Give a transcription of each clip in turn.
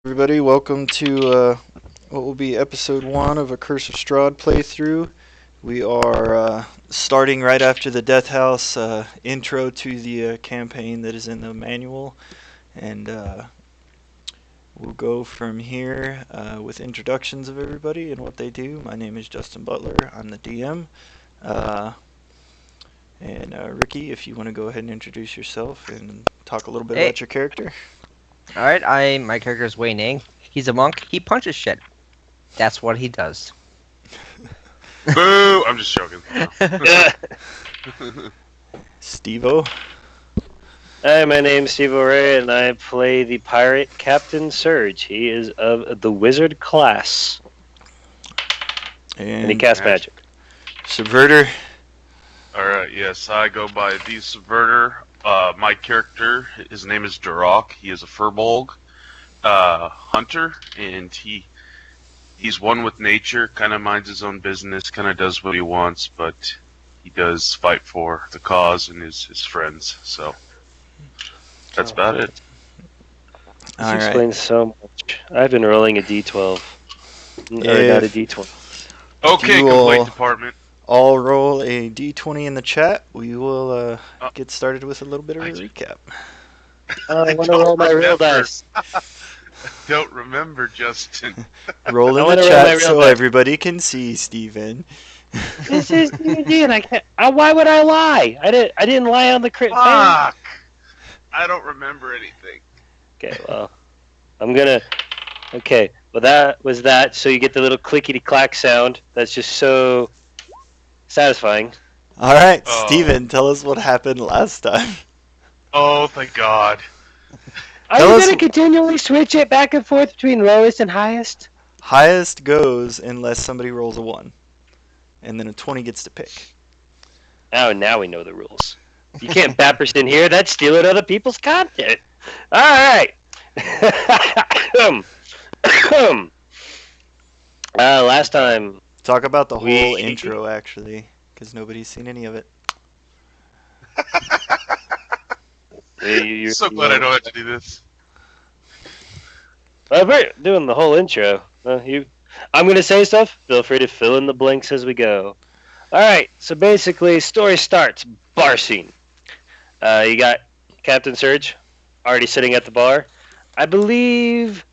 everybody. Welcome to what will be episode 1 of a Curse of Strahd playthrough. We are starting right after the Death House intro to the campaign that is in the manual, and we'll go from here with introductions of everybody and what they do. My name is Justin Butler. I'm the DM. And Ricky, if you want to go ahead and introduce yourself and talk a little bit Hey. about your character. Alright, my character is Wei Ning. He's a monk. He punches shit. That's what he does. Boo! I'm just joking. Steve-O. Hi, my name's Steve O'Ray, and I play the pirate Captain Surge. He is of the wizard class, and he casts magic. Subverter. Alright, yes, I go by the Subverter. My character, his name is Duroc. He is a Furbolg hunter, and he's one with nature, kind of minds his own business, kind of does what he wants, but he does fight for the cause and his friends, so that's about it. This explains so much. I've been rolling a d12. Or not a d20. Okay, complaint department. I'll roll a d20 in the chat. We will get started with a little bit of a recap. I want to roll my real dice. Don't remember, Justin. Roll in the chat so everybody can see, Steven. This is D&D, and I can't. Why would I lie? I didn't lie on the crit. Fuck! I don't remember anything. Okay, well, I'm gonna. Okay, well that was that. So you get the little clickety clack sound. That's just so satisfying. All right, Steven, tell us what happened last time. Oh, thank God. Are you going to continually switch it back and forth between lowest and highest? Highest goes unless somebody rolls a 1. And then a 20 gets to pick. Oh, now we know the rules. You can't bappers in here. That's stealing other people's content. All right. Last time... Talk about the whole intro, actually, because nobody's seen any of it. You're so glad I don't have to do this. Well, we're doing the whole intro. I'm going to say stuff. Feel free to fill in the blanks as we go. All right. So basically, story starts. Bar scene. You got Captain Surge already sitting at the bar. I believe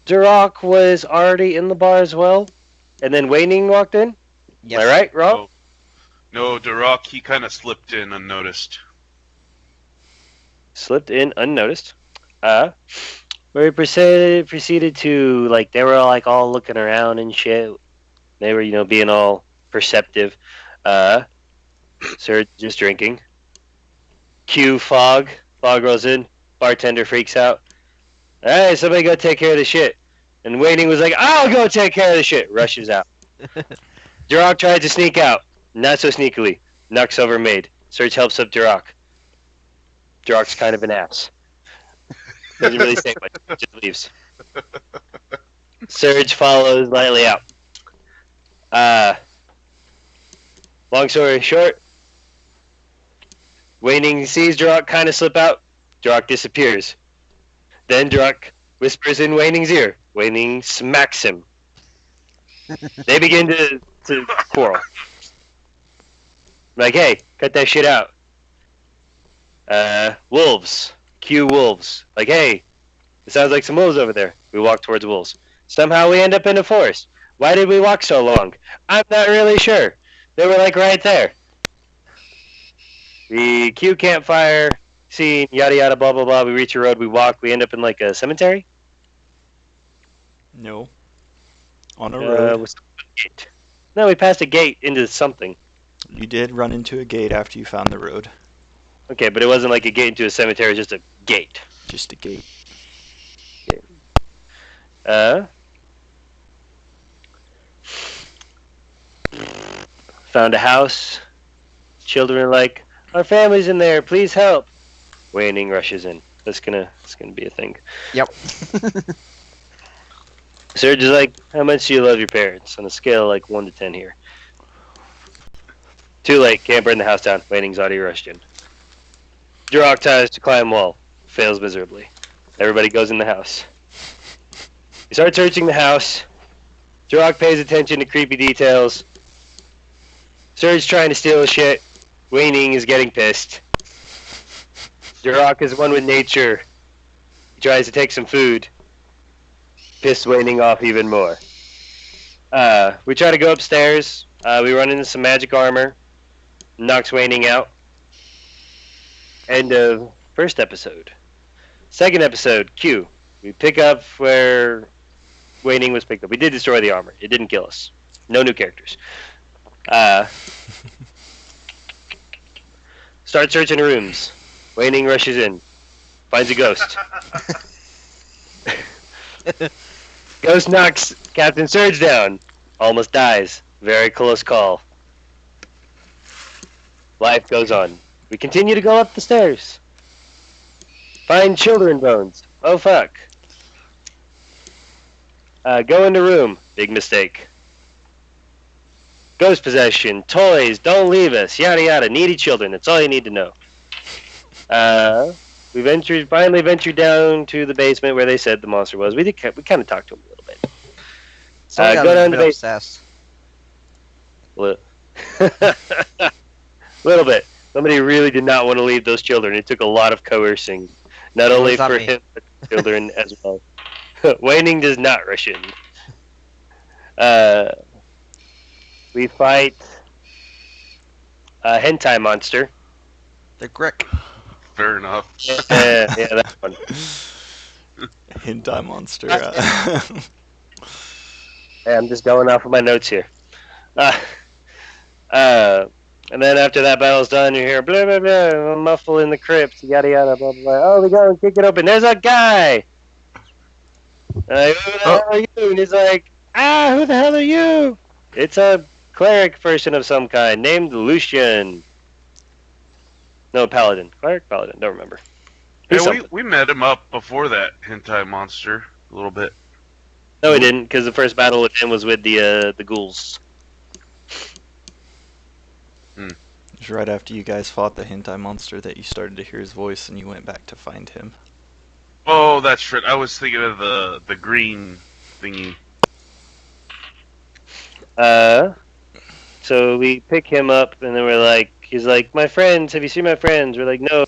Duroc was already in the bar as well. And then Wei Ning walked in? Yes. Am I right, Rob? No, Duroc, he kind of slipped in unnoticed. Slipped in unnoticed. Where he proceeded to, like, they were all looking around and shit. They were, being all perceptive. Surge just drinking. Cue Fog. Fog rolls in. Bartender freaks out. Hey, somebody go take care of the shit. And Wei Ning was like, I'll go take care of the shit. Rushes out. Duroc tried to sneak out. Not so sneakily. Knocks over Maid. Surge helps up Duroc. Duroc's kind of an ass. Doesn't really say much. Just leaves. Surge follows lightly out. Long story short, Wei Ning sees Duroc kind of slip out. Duroc disappears. Then Duroc whispers in Wei Ning's ear. Wei Ning smacks him. They begin to quarrel. Like, hey, cut that shit out. Wolves. Cue wolves. Like, hey, it sounds like some wolves over there. We walk towards wolves. Somehow we end up in a forest. Why did we walk so long? I'm not really sure. They were like right there. We cue campfire, scene, yada yada, blah blah blah. We reach a road, we walk, we end up in like a cemetery? No. On a road. No, we passed a gate into something. You did run into a gate after you found the road. Okay, but it wasn't like a gate into a cemetery, just a gate. Just a gate. Found a house. Children are like, our family's in there, please help. Wei Ning rushes in. It's gonna be a thing. Yep. Surge is like, how much do you love your parents? On a scale of like 1 to 10 here. Too late, can't burn the house down. Wei Ning's already rushed in. Duroc tries to climb wall. Fails miserably. Everybody goes in the house. We start searching the house. Duroc pays attention to creepy details. Serge trying to steal shit. Waning is getting pissed. Duroc is one with nature. He tries to take some food. Piss Waning off even more. We try to go upstairs. We run into some magic armor. Knocks Waning out. End of first episode. Second episode, Q. We pick up where Waning was picked up. We did destroy the armor. It didn't kill us. No new characters. Start searching rooms. Waning rushes in. Finds a ghost. Ghost knocks Captain Surge down. Almost dies. Very close call. Life goes on. We continue to go up the stairs. Find children bones. Oh fuck. Go into room. Big mistake. Ghost possession. Toys. Don't leave us. Yada yada. Needy children. That's all you need to know. We finally ventured down to the basement where they said the monster was. We kind of talked to him a little bit. Go down to the basement. Little bit. Somebody really did not want to leave those children. It took a lot of coercing. Not only for him, but the children as well. Waning does not rush in. We fight a hentai monster. The Grick. Fair enough. Yeah, that one. Hentai monster. Hey, I'm just going off of my notes here. And then after that battle's done, you hear blah blah blah, a muffle in the crypt, yada yada, blah blah blah. Oh, we go and kick it open. There's a guy. Who the hell are you? And he's like, who the hell are you? It's a cleric person of some kind named Lucian. No, paladin. Cleric, paladin. Don't remember. Yeah, we met him up before that hentai monster a little bit. No, we didn't, because the first battle with him was with the ghouls. It was right after you guys fought the hentai monster that you started to hear his voice and you went back to find him. Oh, that's right. I was thinking of the green thingy. So we pick him up, and then we're like, he's like, my friends, have you seen my friends? We're like, no.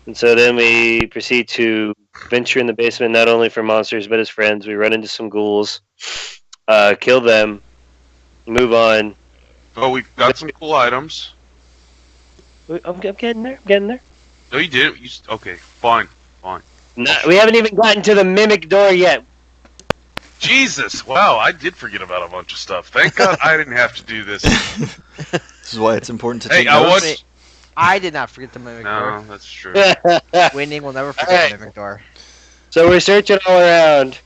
And so then we proceed to venture in the basement, not only for monsters, but as friends. We run into some ghouls, kill them, move on. Oh, we got some cool items. I'm getting there. I'm getting there. No, you didn't. Okay, fine. We haven't even gotten to the mimic door yet. Jesus! Wow, I did forget about a bunch of stuff. Thank God I didn't have to do this. This is why it's important to Hey, take I notes. watched. I did not forget the mimic No, door. that's true. Waning will never forget the mimic door. So we're searching all around.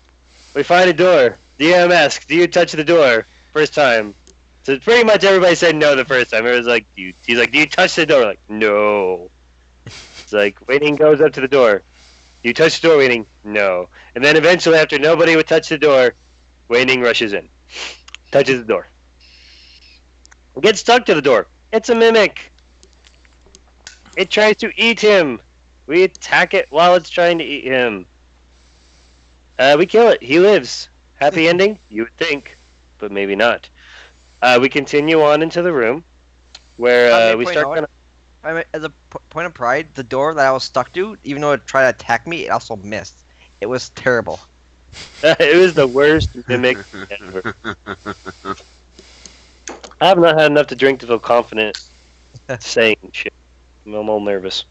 We find a door. DM asks, do you touch the door? First time. So pretty much everybody said no the first time. It was like, he's like, do you touch the door? We're like, no. It's like, Waning goes up to the door. Do you touch the door, Waning? No. And then eventually, after nobody would touch the door, Waning rushes in. Touches the door. Gets stuck to the door. It's a mimic. It tries to eat him. We attack it while it's trying to eat him. We kill it. He lives. Happy ending? You would think, but maybe not. We continue on into the room where we start. I mean, as a point of pride, the door that I was stuck to, even though it tried to attack me, it also missed. It was terrible. It was the worst mimic ever. I have not had enough to drink to feel confident saying shit. I'm all nervous.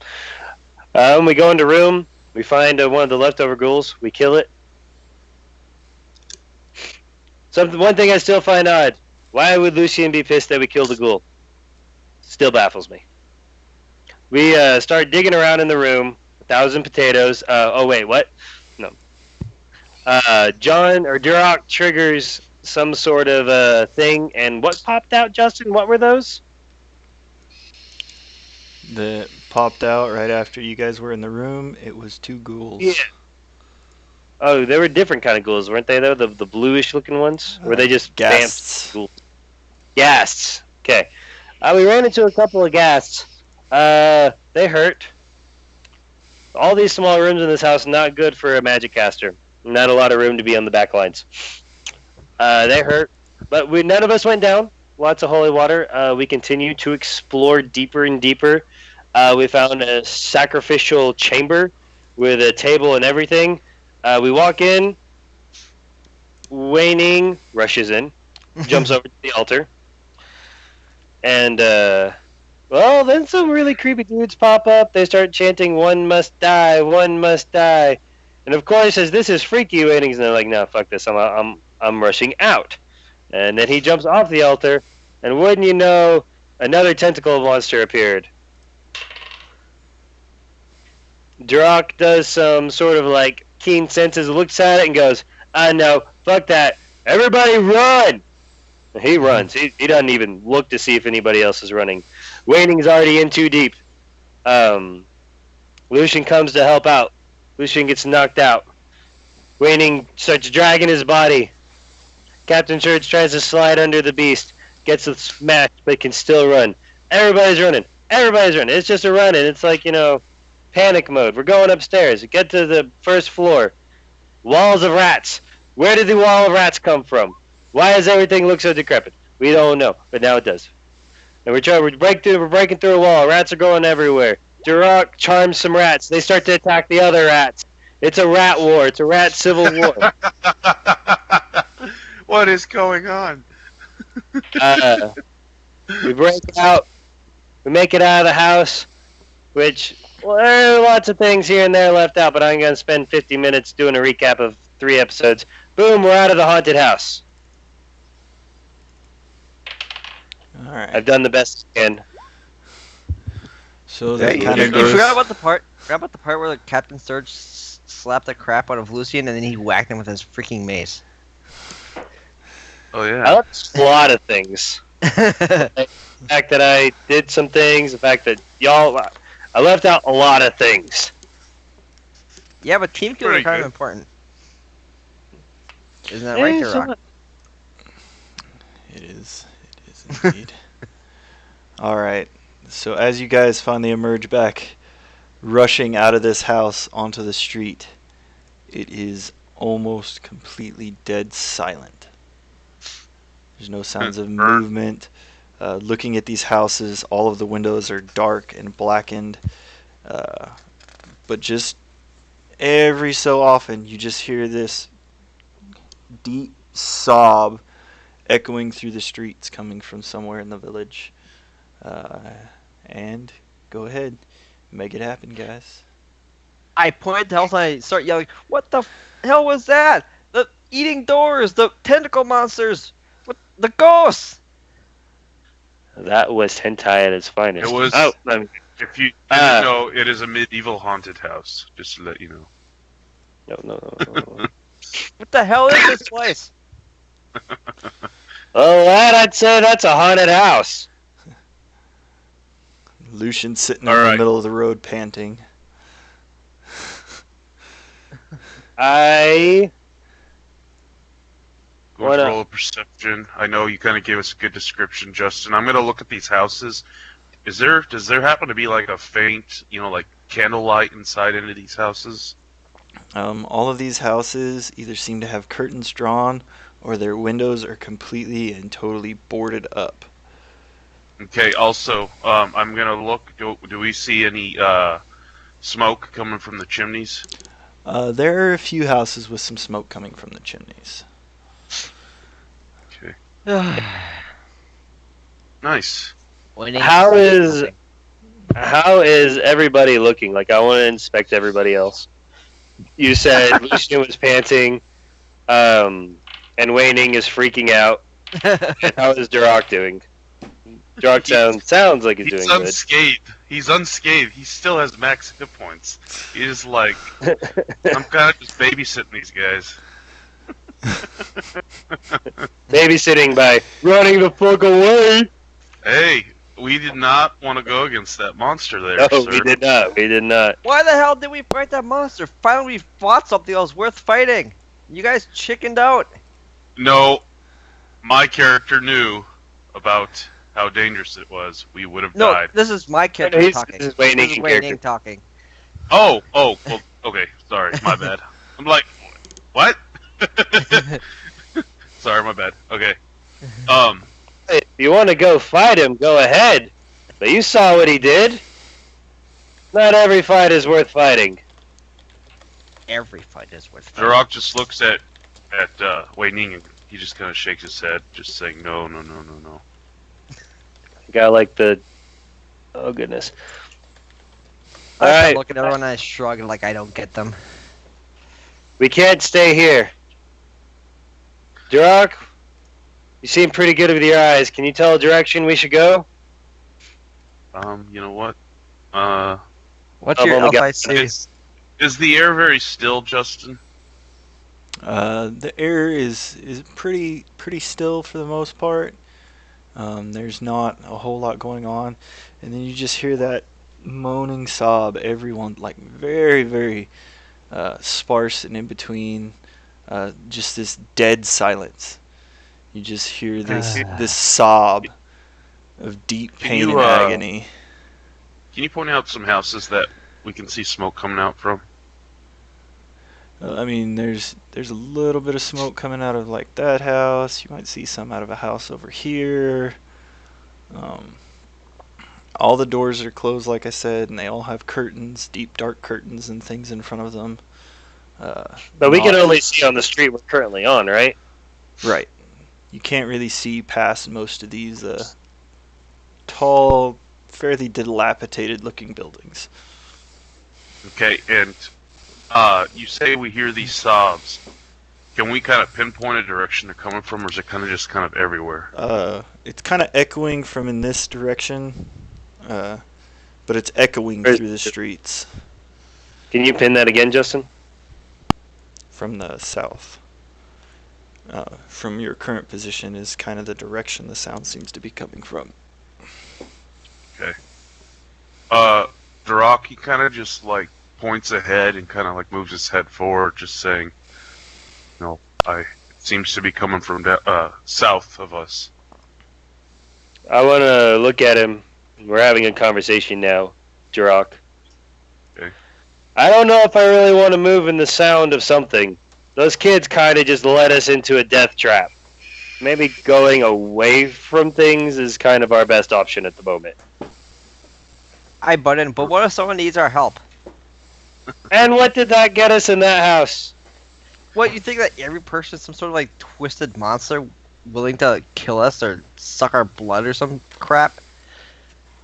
When we go into room, we find one of the leftover ghouls. We kill it. One thing I still find odd. Why would Lucian be pissed that we killed the ghoul? Still baffles me. We start digging around in the room. 1,000 potatoes. Oh wait, what? No. John or Duroc triggers some sort of thing, and what popped out, Justin? What were those? That popped out right after you guys were in the room. It was 2 ghouls. Yeah. Oh, they were different kind of ghouls, weren't they? Though the bluish looking ones, were they just ghasts? Ghouls? Ghasts. Okay. We ran into a couple of ghasts. They hurt. All these small rooms in this house not good for a magic caster. Not a lot of room to be on the back lines. They hurt, but none of us went down. Lots of holy water. We continue to explore deeper and deeper. We found a sacrificial chamber with a table and everything. We walk in. Waning rushes in, jumps over to the altar, and well, then some really creepy dudes pop up. They start chanting, "One must die, one must die," and of course, as this is freaky, Waning's and they're like, "No, fuck this, I'm rushing out," and then he jumps off the altar, and wouldn't you know, another tentacle monster appeared. Drock does some sort of like keen senses, looks at it, and goes, no, fuck that. Everybody run! He runs. He doesn't even look to see if anybody else is running. Waning's already in too deep. Lucian comes to help out. Lucian gets knocked out. Waning starts dragging his body. Captain Church tries to slide under the beast. Gets smashed, but can still run. Everybody's running. Everybody's running. It's just a running. It's like, panic mode. We're going upstairs. Get to the first floor. Walls of rats. Where did the wall of rats come from? Why does everything look so decrepit? We don't know, but now it does. And we're breaking through a wall. Rats are going everywhere. Duroc charms some rats. They start to attack the other rats. It's a rat war. It's a rat civil war. What is going on? We break out. We make it out of the house, which... Well, there are lots of things here and there left out, but I'm going to spend 50 minutes doing a recap of 3 episodes. Boom, we're out of the haunted house. All right. I've done the best I can. So that You kind of you goes. forgot about the part where the Captain Surge slapped the crap out of Lucian and then he whacked him with his freaking mace. Oh I yeah. left a lot of things. The fact that I did some things, the fact that I left out a lot of things. Yeah, but team kills are Pretty kind good. of important. Isn't that right, Duroc? It is indeed. All right. So as you guys finally emerge back, rushing out of this house onto the street, it is almost completely dead silent. There's no sounds of movement. Looking at these houses, all of the windows are dark and blackened. But just every so often, you just hear this deep sob echoing through the streets coming from somewhere in the village. And go ahead. Make it happen, guys. I point to Health and I start yelling, "What the hell was that? The eating doors, the tentacle monsters, what, the ghosts!" That was hentai at its finest. It was. Oh, If you didn't know, it is a medieval haunted house. Just to let you know. no. What the hell is this place? Oh, lad, I'd say that's a haunted house. Lucian sitting All in the right. middle of the road panting. I Go What to up? roll a perception. I know you kind of gave us a good description, Justin. I'm gonna look at these houses. Does there happen to be like a faint, like candlelight inside any of these houses? All of these houses either seem to have curtains drawn or their windows are completely and totally boarded up. Okay. Also, I'm gonna look. Do we see any smoke coming from the chimneys? There are a few houses with some smoke coming from the chimneys. Okay. Nice. How is everybody looking? Like, I want to inspect everybody else. You said Lucian was panting, and Waning is freaking out. And how is Duroc doing? Duroc sounds like he's doing good. unscathed. He's unscathed. He still has max hit points. He's like, I'm kind of just babysitting these guys. Babysitting by running the fuck away. Hey, we did not want to go against that monster there, No, sir. we did not. We did not. Why the hell did we fight that monster? Finally, we fought something that was worth fighting. You guys chickened out. No, my character knew about how dangerous it was. We would have No, died. this is my character This talking. is Wayne This is Aiken Wayne character. talking. Oh, well, okay, sorry, my bad. I'm like, What? Sorry, my bad. Okay. If you want to go fight him, go ahead. But you saw what he did. Not every fight is worth fighting. Every fight is worth fighting. Duroc just looks at Wei Ning and he just kind of shakes his head, just saying no. Guy like the. Oh goodness. I Alright. look at everyone and I shrug like I don't get them. We can't stay here. Duroc, you seem pretty good with your eyes. Can you tell a direction we should go? You know what? What's I've your only got- LIC? Is the air very still, Justin? The air is pretty still for the most part. There's not a whole lot going on, and then you just hear that moaning sob. Everyone like very very sparse and in between. Just this dead silence. You just hear this sob of deep Can pain you, and agony. Can you point out some houses that we can see smoke coming out from? I mean, there's a little bit of smoke coming out of like that house. You might see some out of a house over here. All the doors are closed, like I said, and they all have curtains, deep dark curtains and things in front of them. But we can only see on the street we're currently on, right? Right. You can't really see past most of these tall, fairly dilapidated looking buildings. Okay, and you say we hear these sobs. Can we kind of pinpoint a direction they're coming from, or is it kind of just kind of everywhere? It's kind of echoing from in this direction, but it's echoing through the streets Can you pin that again, Justin? from the south. From your current position is kind of the direction the sound seems to be coming from. Duroc, he kind of just like points ahead and kind of like moves his head forward, just saying, it seems to be coming from south of us. I want to look at him. We're having a conversation now, Duroc. Okay. I don't know if I really want to move in the sound of something. Those kids kind of just led us into a death trap. Maybe going away from things is kind of our best option at the moment. I button, but what if someone needs our help? And what did that get us in that house? What, you think that every person is some sort of like twisted monster willing to kill us or suck our blood or some crap?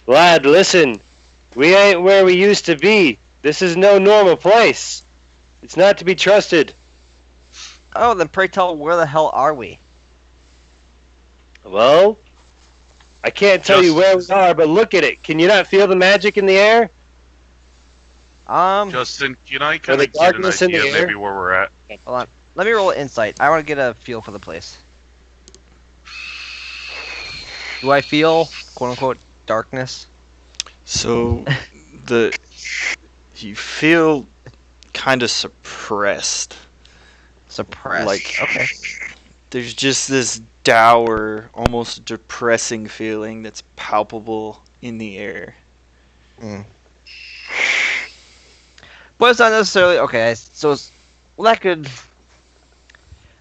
Lad, listen. We ain't where we used to be. This is no normal place. It's not to be trusted. Oh, then pray tell, where the hell are we? Well, I can't tell you where we are, but look at it. Can you not feel the magic in the air? Justin, can I kind the of get an darkness in the idea air? maybe where we're at? Hold on. Let me roll insight. I want to get a feel for the place. Do I feel, quote unquote, darkness? So you feel kind of suppressed. Suppressed. Like, okay. There's just this dour, almost depressing feeling that's palpable in the air. But it's not necessarily okay. So it's that could.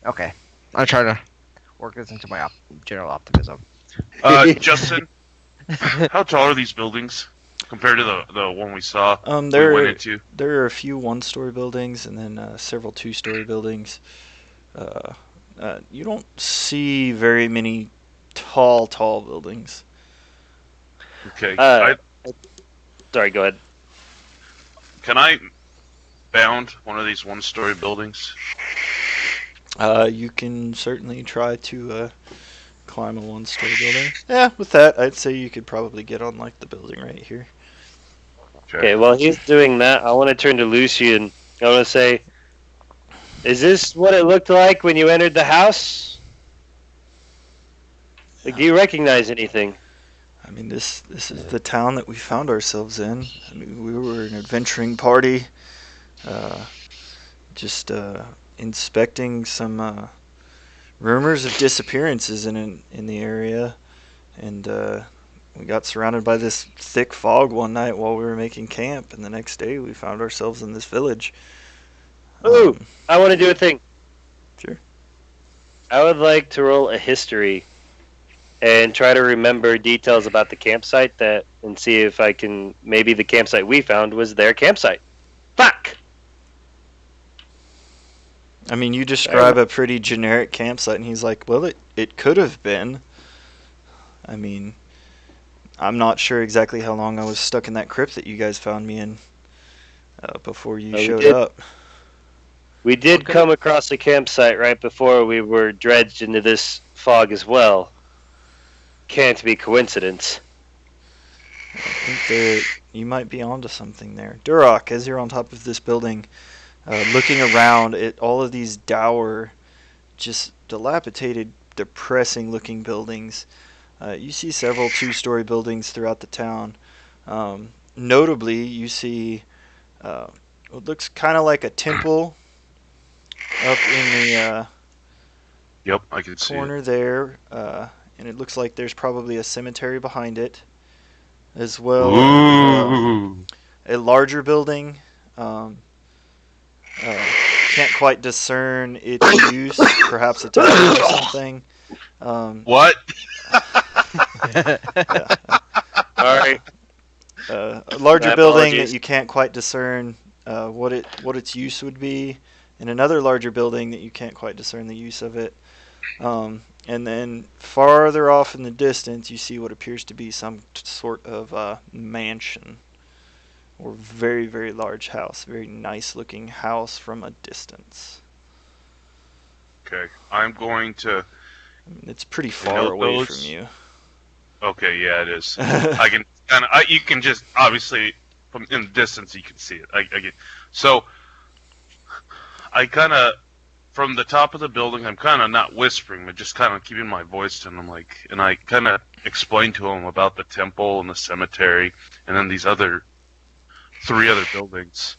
Okay, I'm trying to work this into my general optimism. Justin, how tall are these buildings compared to the one we saw? We There went into. are a few one-story buildings and then several two-story buildings. You don't see very many tall buildings. Okay. Sorry, go ahead. Can I bound one of these one-story buildings? You can certainly try to climb a one-story building. Yeah, with that, I'd say you could probably get on like the building right here. Okay, while he's doing that, I want to turn to Lucy and I want to say, is this what it looked like when you entered the house? Like, do you recognize anything? I mean, this is the town that we found ourselves in. I mean, we were an adventuring party, just inspecting some rumors of disappearances in the area, and we got surrounded by this thick fog one night while we were making camp, and the next day we found ourselves in this village. Ooh, I want to do a thing. Sure. I would like to roll a history and try to remember details about the campsite and see if I can. Maybe the campsite we found was their campsite. Fuck. I mean, you describe a pretty generic campsite, and he's like, well, it could have been. I mean, I'm not sure exactly how long I was stuck in that crypt that you guys found me in before you showed up. We did Okay. come across a campsite right before we were dredged into this fog as well. Can't be coincidence. I think you might be onto something there. Duroc, as you're on top of this building, looking around at all of these dour, just dilapidated, depressing-looking buildings, you see several two-story buildings throughout the town. Notably, you see what looks kind of like a temple up in the Yep, I can see it. corner there, and it looks like there's probably a cemetery behind it, as well. Ooh. A larger building. Can't quite discern its use. Perhaps a tavern or something. What? Yeah. Sorry. A larger My building apologies. that you can't quite discern what its use would be, and another larger building that you can't quite discern the use of it. And then farther off in the distance, you see what appears to be some sort of mansion or very, very large house, very nice looking house from a distance. Okay, I'm going to. I mean, it's pretty I far know away those. from you. Okay, yeah, it is. I can kind of. You can just obviously from in the distance you can see it. I get. So I kind of from the top of the building. I'm kind of not whispering, but just kind of keeping my voice to him. Like, and I kind of explain to him about the temple and the cemetery, and then these three other buildings,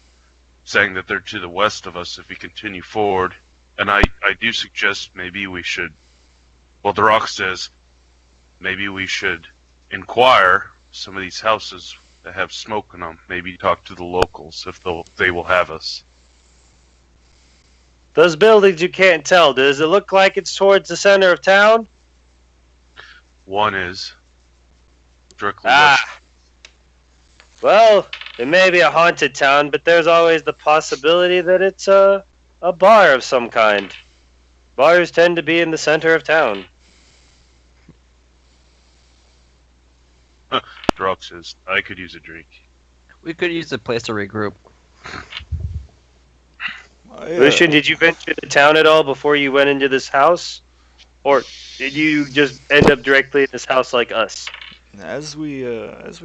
saying that they're to the west of us if we continue forward. And I do suggest maybe we should. Well, the rock says maybe we should inquire some of these houses that have smoke in them. Maybe talk to the locals if they will have us. Those buildings you can't tell. Does it look like it's towards the center of town? One is directly west. Well, it may be a haunted town, but there's always the possibility that it's a bar of some kind. Bars tend to be in the center of town. Drock says I could use a drink. We could use a place to regroup. Lucian, did you venture to town at all before you went into this house? Or did you just end up directly in this house like us? As we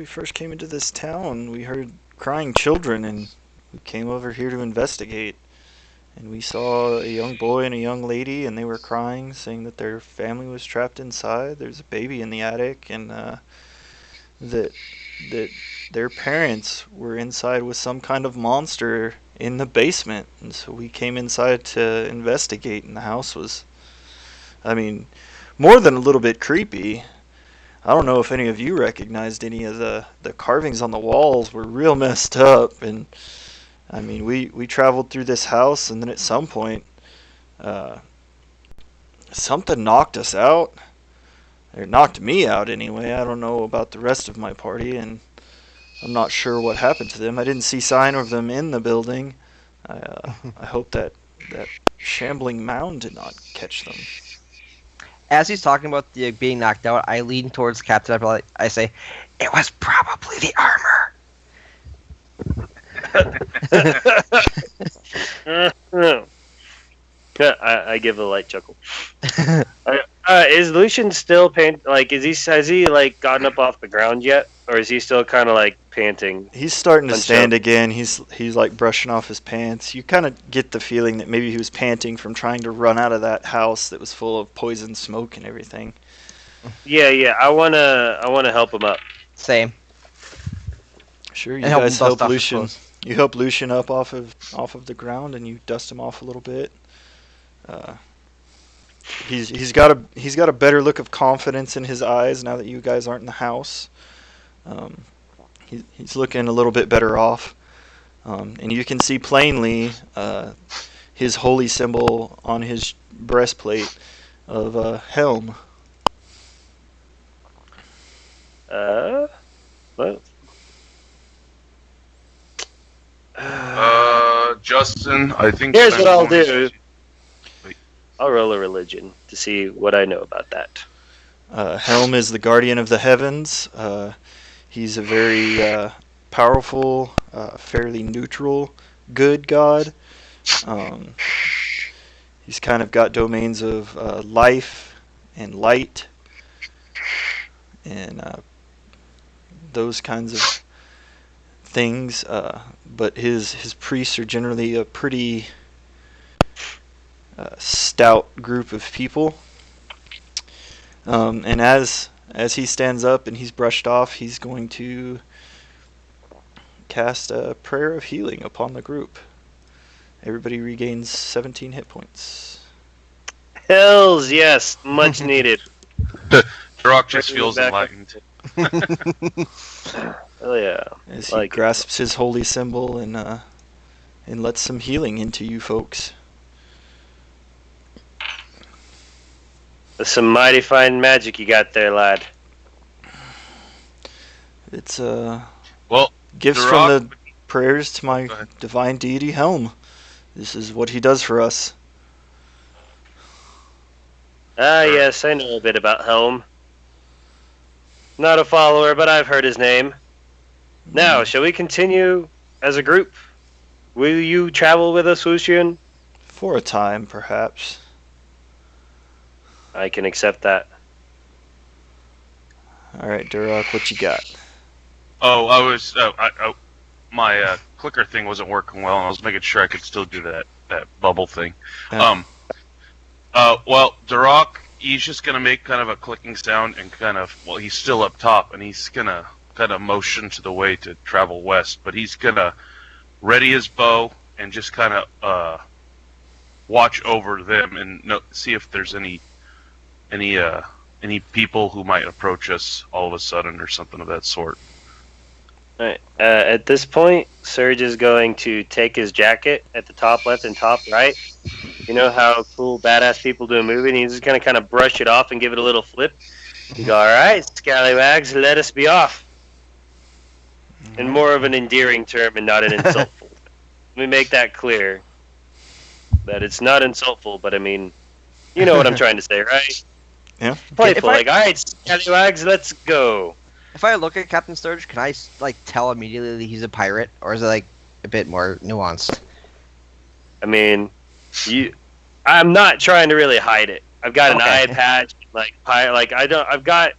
first came into this town, we heard crying children, and we came over here to investigate. And we saw a young boy and a young lady, and they were crying, saying that their family was trapped inside. There's a baby in the attic, and that their parents were inside with some kind of monster in the basement. And so we came inside to investigate, and the house was, I mean, more than a little bit creepy. I don't know if any of you recognized any of the carvings on the walls were real messed up. And I mean, we traveled through this house, and then at some point something knocked us out. It knocked me out anyway. I don't know about the rest of my party, and I'm not sure what happened to them. I didn't see sign of them in the building. I hope that shambling mound did not catch them. As he's talking about the being knocked out, I lean towards Captain. I say, "It was probably the armor." I give a light chuckle. Is Lucian still has he like gotten up off the ground yet, or is he still kind of like panting? He's starting to stand again. He's like brushing off his pants. You kind of get the feeling that maybe he was panting from trying to run out of that house that was full of poison smoke and everything. Yeah. I wanna help him up. Same. Sure, you And help him guys dust help off his Lucian. clothes. You help Lucian up off of the ground, and you dust him off a little bit. He's got a better look of confidence in his eyes now that you guys aren't in the house. He's looking a little bit better off, and you can see plainly his holy symbol on his breastplate of a helm. Well, Justin, I think. here's what I'll Simon- do. I'll roll a religion to see what I know about that. Helm is the guardian of the heavens. He's a very powerful, fairly neutral, good god. He's kind of got domains of life and light and those kinds of things. But his priests are generally a pretty stout group of people. And as he stands up and he's brushed off, he's going to cast a prayer of healing upon the group. Everybody regains 17 hit points. Hells yes, much needed. Durok just Bring me feels back enlightened. Oh yeah. As he Like it. grasps his holy symbol and lets some healing into you folks. That's some mighty fine magic you got there, lad. It's Well, gifts Durok- from the prayers to my Go ahead. divine deity Helm. This is what he does for us. Ah, Sure. yes, I know a bit about Helm. Not a follower, but I've heard his name. Now, shall we continue as a group? Will you travel with us, Lucian? For a time, perhaps. I can accept that. All right, Durok, what you got? Oh, I was. My clicker thing wasn't working well, and I was making sure I could still do that bubble thing. Yeah. Well, Durok, he's just gonna make kind of a clicking sound and kind of. Well, he's still up top, and he's gonna kind of motion to the way to travel west, but he's gonna ready his bow and just kind of watch over them and see if there's any people who might approach us all of a sudden or something of that sort. Alright. At this point, Surge is going to take his jacket at the top left and top right. You know how cool, badass people do a movie? And he's just going to kind of brush it off and give it a little flip. You go, alright, scallywags, let us be off. In more of an endearing term and not an insultful. Let me make that clear. That it's not insultful, but I mean, you know what I'm trying to say, right? Yeah. Playful, If I- like, alright, scallywags, let's go. If I look at Captain Sturge, can I like tell immediately that he's a pirate, or is it like a bit more nuanced? I mean, I'm not trying to really hide it. I've got an Okay. eye patch, I've got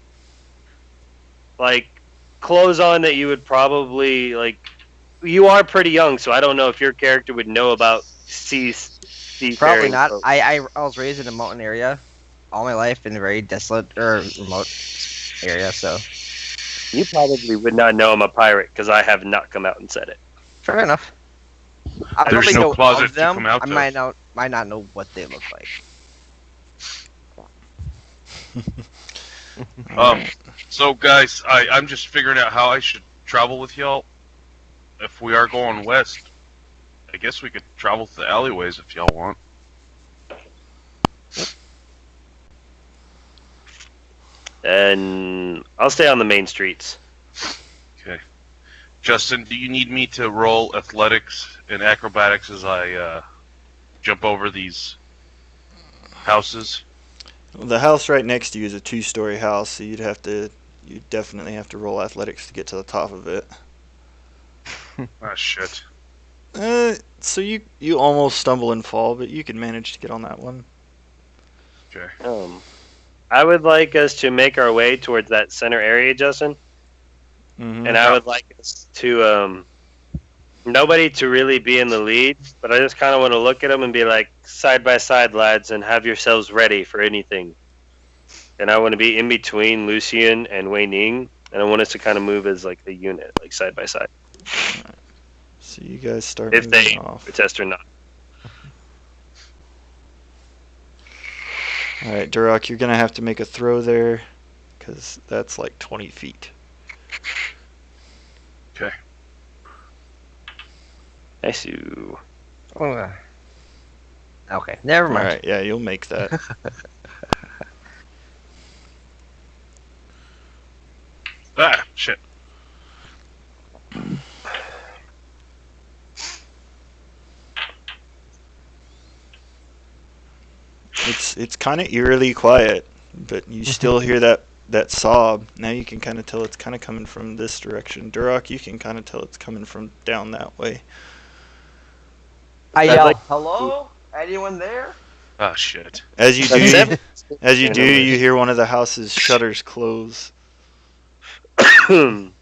like clothes on that you would probably like. You are pretty young, so I don't know if your character would know about seafaring. Probably not. folks. I was raised in a mountain area all my life in a very desolate or remote area, so You probably would not know I'm a pirate because I have not come out and said it. fair enough. I There's probably no know closet of to them. come out I of. might not know what they look like. So guys, I'm just figuring out how I should travel with y'all. If we are going west, I guess we could travel through the alleyways if y'all want. And I'll stay on the main streets. Okay. Justin, do you need me to roll athletics and acrobatics as I jump over these houses? Well, the house right next to you is a 2-story house, so you definitely have to roll athletics to get to the top of it. Ah, shit. So you almost stumble and fall, but you can manage to get on that one. Okay. I would like us to make our way towards that center area, Justin. Mm-hmm. And I would like us to, nobody to really be in the lead, but I just kind of want to look at them and be like, side by side, lads, and have yourselves ready for anything. And I want to be in between Lucian and Wei Ning, and I want us to kind of move as like a unit, like side by side, So you guys start if moving they off. protest or not. All right, Durok, you're gonna have to make a throw there, because that's like 20 feet. Nice you. Oh, Okay, never All mind. right, yeah, you'll make that. Ah, shit. It's kind of eerily quiet, but you still hear that sob. Now you can kind of tell it's kind of coming from this direction. Duroc, you can kind of tell it's coming from down that way. I I'd yell, like- "Hello? Anyone there?" Ah, shit. As you That's do, seven. as you Your do, numbers. you hear one of the house's shutters close. Which I'm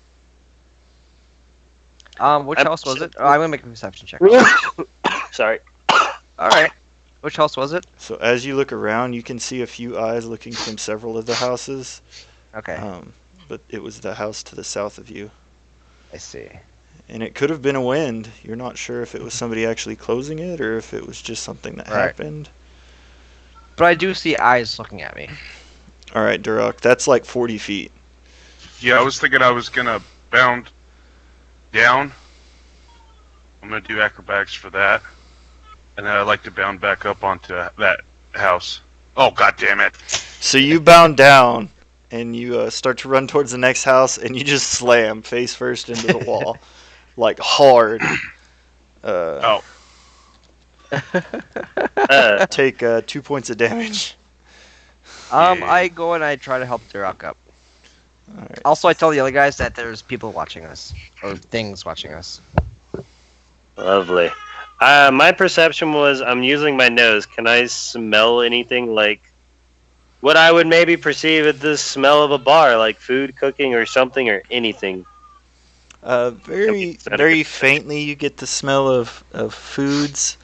house was it? Oh, I'm gonna make a perception check. Sorry. All right. Which house was it? So as you look around, you can see a few eyes looking from several of the houses. Okay, But it was the house to the south of you. I see. And it could have been a wind. You're not sure if it was somebody actually closing it or if it was just something that Right. happened. But I do see eyes looking at me. All right, Duroc, that's like 40 feet. Yeah, I was thinking I was gonna bound down. I'm gonna do acrobatics for that. And then I'd like to bound back up onto that house. Oh, god damn it. So you bound down and you start to run towards the next house and you just slam face first into the wall. Like hard. Oh, Take 2 points of damage. I go and I try to help Duroc up. All right. Also, I tell the other guys that there's people watching us or things watching us. Lovely. My perception was I'm using my nose. Can I smell anything like what I would maybe perceive as the smell of a bar, like food cooking or something or anything? Very, very faintly, you get the smell of foods,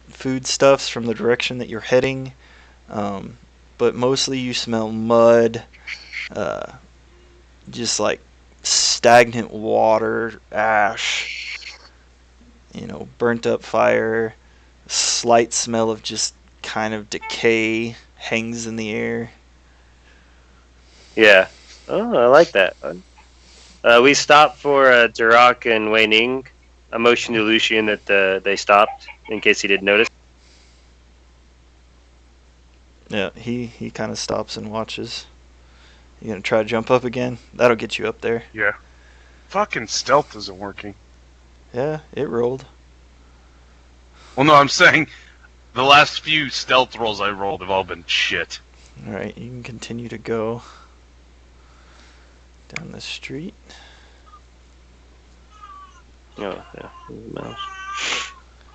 foodstuffs from the direction that you're heading. But mostly you smell mud, just like stagnant water, ash, burnt up fire, slight smell of just kind of decay hangs in the air. Yeah. Oh, I like that. We stopped for Duroc and Wei Ning. I motioned to Lucian that they stopped in case he didn't notice. Yeah, he kind of stops and watches. You gonna try to jump up again? That'll get you up there. yeah. Fucking stealth isn't working. Yeah, it rolled. Well, no, I'm saying the last few stealth rolls I rolled have all been shit. All right, you can continue to go down the street. Oh, yeah.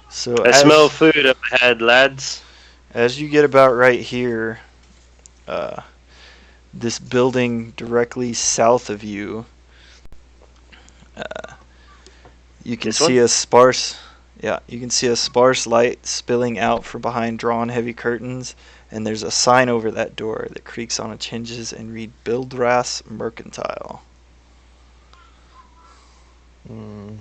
So I smell food up ahead, lads. as you get about right here, this building directly south of you, you can This see one? a sparse, yeah, you can see a sparse light spilling out from behind drawn heavy curtains, and there's a sign over that door that creaks on its hinges and read Bildras Mercantile. Hmm.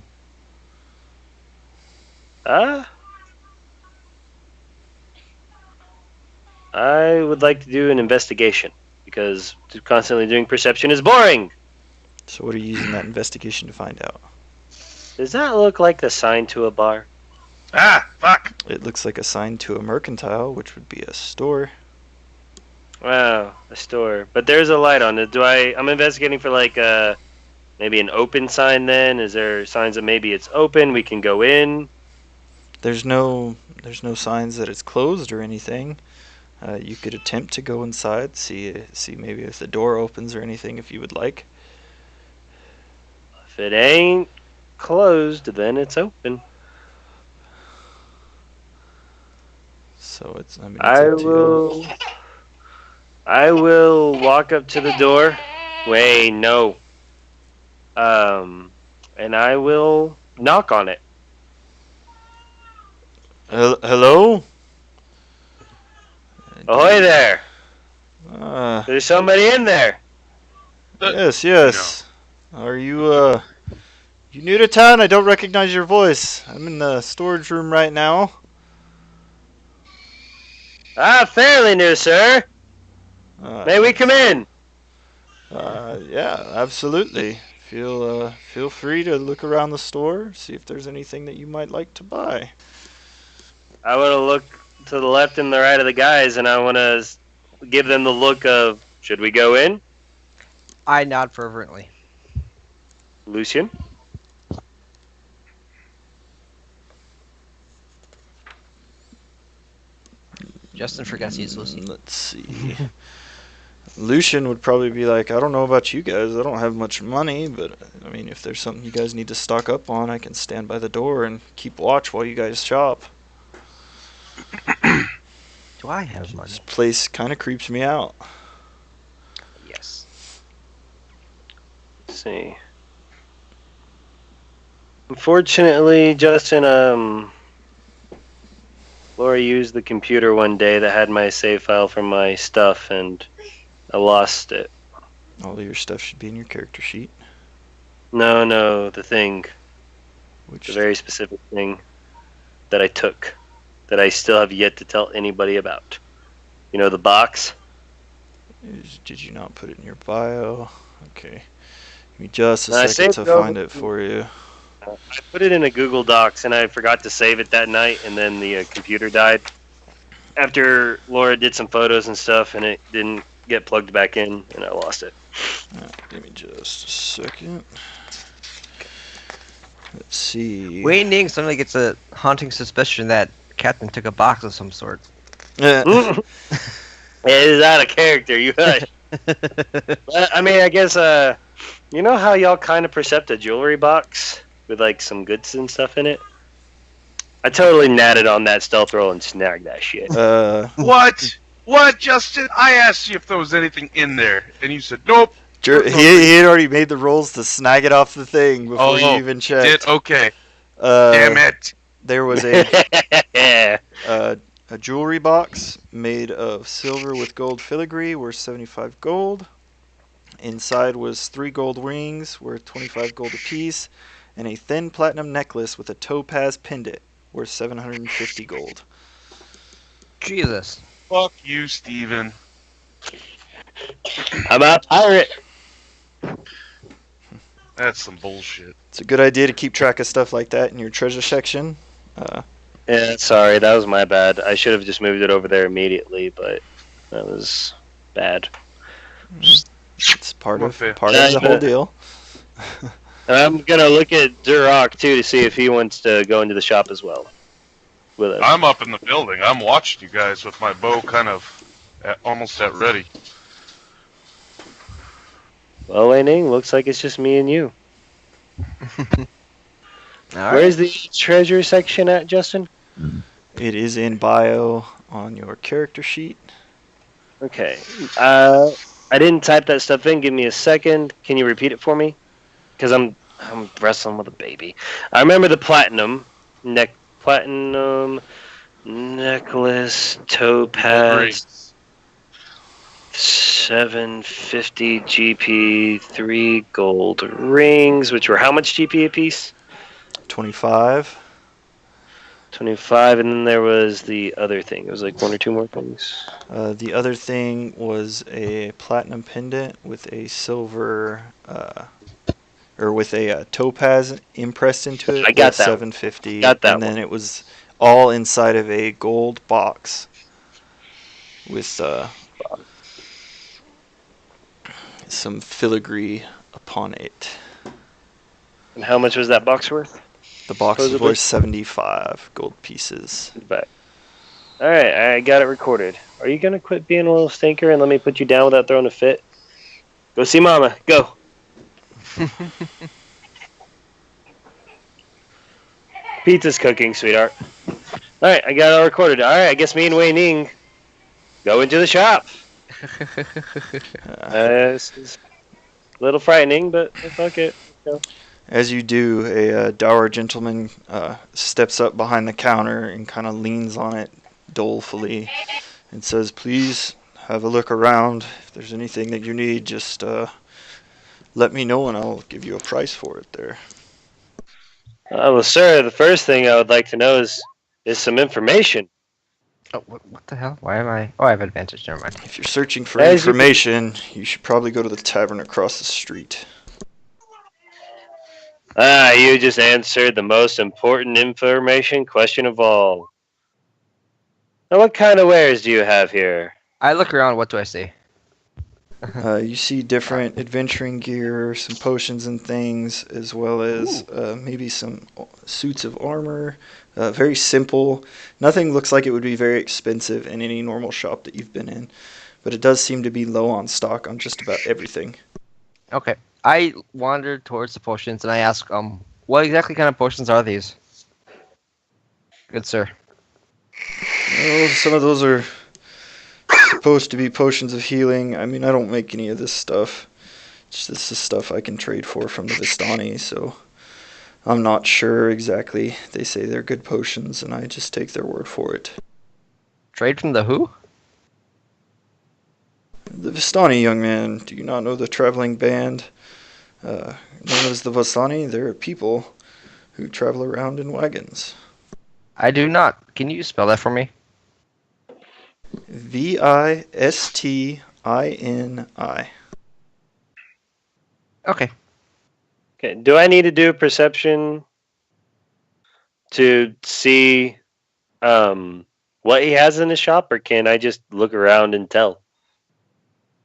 I would like to do an investigation because constantly doing perception is boring. So what are you using that investigation to find out? Does that look like the sign to a bar? Ah, fuck. It looks like a sign to a mercantile, which would be a store. Wow, a store. But there's a light on it. I'm investigating for like maybe an open sign then? Is there signs that maybe it's open, we can go in? There's no signs that it's closed or anything. You could attempt to go inside, see maybe if the door opens or anything if you would like. If it ain't closed, then it's open. So it's it's I up to you. I will walk up to the door. Wait, no. And I will knock on it. Hello? Ahoy there! Uh, There's somebody in there. yes. Are you you new to town? I don't recognize your voice. I'm in the storage room right now. Fairly new, sir. May we come in? Yeah, absolutely. Feel free to look around the store, see if there's anything that you might like to buy. I want to look to the left and the right of the guys, and I want to give them the look of, should we go in? I nod fervently. Lucian? Justin forgets he's Lucy. Let's see. Lucian would probably be like, I don't know about you guys. I don't have much money, but I mean, if there's something you guys need to stock up on, I can stand by the door and keep watch while you guys shop. Do I have money? This place kind of creeps me out. Yes. Let's see. Unfortunately, Justin, Laura used the computer one day that had my save file for my stuff, and I lost it. All of your stuff should be in your character sheet. No, the thing. Which The very specific thing that I took, that I still have yet to tell anybody about. You know, the box? did you not put it in your bio? Okay. Give me just a I second saved to it find over- it for you. I put it in a Google Docs, and I forgot to save it that night, and then the computer died. After Laura did some photos and stuff, and it didn't get plugged back in, and I lost it. Give me just a second. Let's see. Wayne Ning suddenly gets a haunting suspicion that Captain took a box of some sort. Yeah. It is out of character, you hush. I mean, I guess, you know how y'all kind of percept a jewelry box with, like, some goods and stuff in it? I totally natted on that stealth roll and snagged that shit. What? What, Justin? I asked you if there was anything in there, and you said nope. he had already made the rolls to snag it off the thing before you even checked. Okay. Damn it. There was a Yeah. a jewelry box made of silver with gold filigree worth 75 gold. Inside was 3 gold rings worth 25 gold apiece, and a thin platinum necklace with a topaz pendant worth 750 gold. Jesus. Fuck you, Steven. I'm a pirate. That's some bullshit. It's a good idea to keep track of stuff like that in your treasure section. Yeah, sorry, that was my bad. I should have just moved it over there immediately, but that was bad. It's part of Okay. the whole deal. And I'm gonna look at Duroc too to see if he wants to go into the shop as well. With us. I'm up in the building. I'm watching you guys with my bow kind of almost at ready. Well, Wayne, looks like it's just me and you. Where's the treasure section at, Justin? It is in bio on your character sheet. Okay. I didn't type that stuff in. Give me a second. Can you repeat it for me? Because I'm wrestling with a baby. I remember the platinum necklace, topaz, 750 GP, 3 gold rings, which were how much GP a piece? 25. 25, and then there was the other thing. It was like 1 or 2 more things. The other thing was a platinum pendant with a silver, or with a topaz impressed into it. I got worth that. 750. Got that and then it was all inside of a gold box with some filigree upon it. And how much was that box worth? The box was Supposedly? worth 75 gold pieces. Back. Alright, I got it recorded. Are you gonna quit being a little stinker and let me put you down without throwing a fit? Go see Mama. Go. Pizza's cooking, sweetheart. Alright, I got it all recorded. Alright, I guess me and Wei Ning go into the shop. This is a little frightening, but fuck it. As you do, a dour gentleman steps up behind the counter and kind of leans on it dolefully and says, "Please have a look around. If there's anything that you need, just let me know and I'll give you a price for it there." Well, sir, the first thing I would like to know is some information. Oh, what the hell? Why am I? Oh, I have advantage. Never mind. If you're searching for As you- information, you should probably go to the tavern across the street. You just answered the most important information question of all. Now, what kind of wares do you have here? I look around. What do I see? You see different adventuring gear, some potions and things, as well as maybe some suits of armor. Very simple. Nothing looks like it would be very expensive in any normal shop that you've been in, but it does seem to be low on stock on just about everything. Okay. I wander towards the potions and I ask, what exactly kind of potions are these? Good sir. Well, some of those are supposed to be potions of healing. I mean, I don't make any of this stuff. This is stuff I can trade for from the Vistani, so I'm not sure exactly. They say they're good potions, and I just take their word for it. Trade from the who? The Vistani, young man. Do you not know the traveling band known as the Vistani? They're people who travel around in wagons. I do not. Can you spell that for me? Vistini. Okay. Okay. Do I need to do a perception to see what he has in his shop, or can I just look around and tell?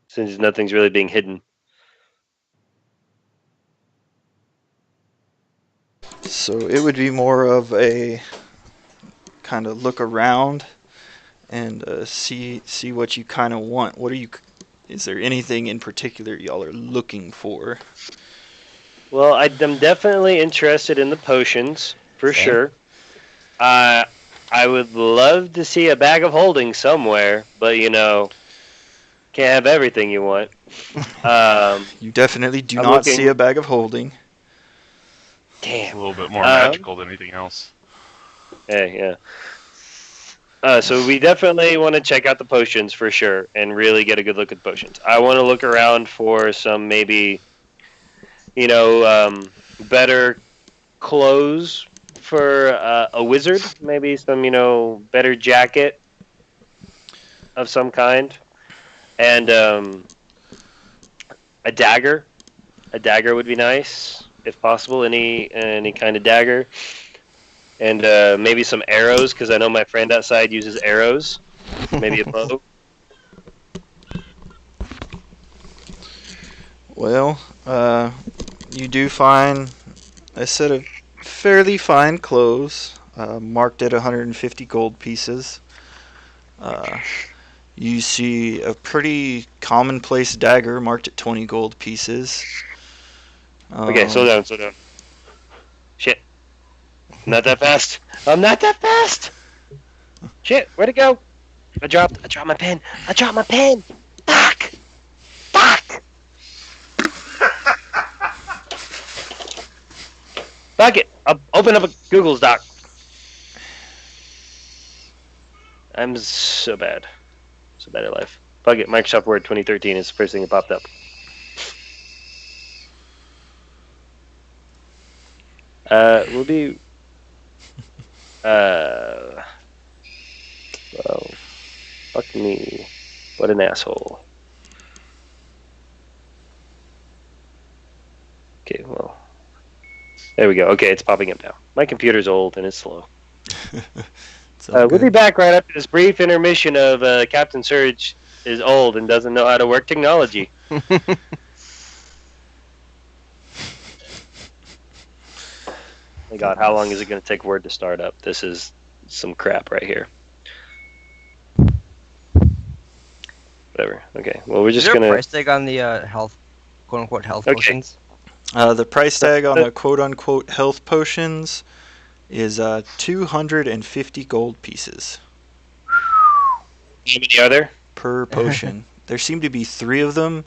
Since nothing's really being hidden. So it would be more of a kind of look around and see what you kind of want. What are you? Is there anything in particular y'all are looking for? Well, I'm definitely interested in the potions for Same. sure. I would love to see a bag of holding somewhere, but can't have everything you want. You definitely do I'm not looking- see a bag of holding. It's Damn. a little bit more magical than anything else. Hey, yeah. So we definitely want to check out the potions for sure and really get a good look at potions. I want to look around for some maybe, better clothes for a wizard. Maybe some, better jacket of some kind. And a dagger. A dagger would be nice, if possible. Any kind of dagger. And maybe some arrows, because I know my friend outside uses arrows. Maybe a bow. Well, you do find a set of fairly fine clothes, marked at 150 gold pieces. You see a pretty commonplace dagger marked at 20 gold pieces. Okay, slow down. Shit. I'm not that fast. I'm not that fast! Shit, where'd it go? I dropped my pen. Fuck! Fuck it! I'll open up a Google's doc. I'm so bad. So bad at life. Fuck it, Microsoft Word 2013 is the first thing that popped up. We'll be... Well... Fuck me. What an asshole. Okay, well... There we go. Okay, it's popping up now. My computer's old and it's slow. We'll be back right after this brief intermission of Captain Surge is old and doesn't know how to work technology. My God, how long is it going to take Word to start up? This is some crap right here. Whatever. Okay. Well, we're just Is there going a to... price tag on the health, quote unquote health Okay. potions? The price tag on the quote-unquote health potions is 250 gold pieces How many are there? per potion. There seem to be 3 of them,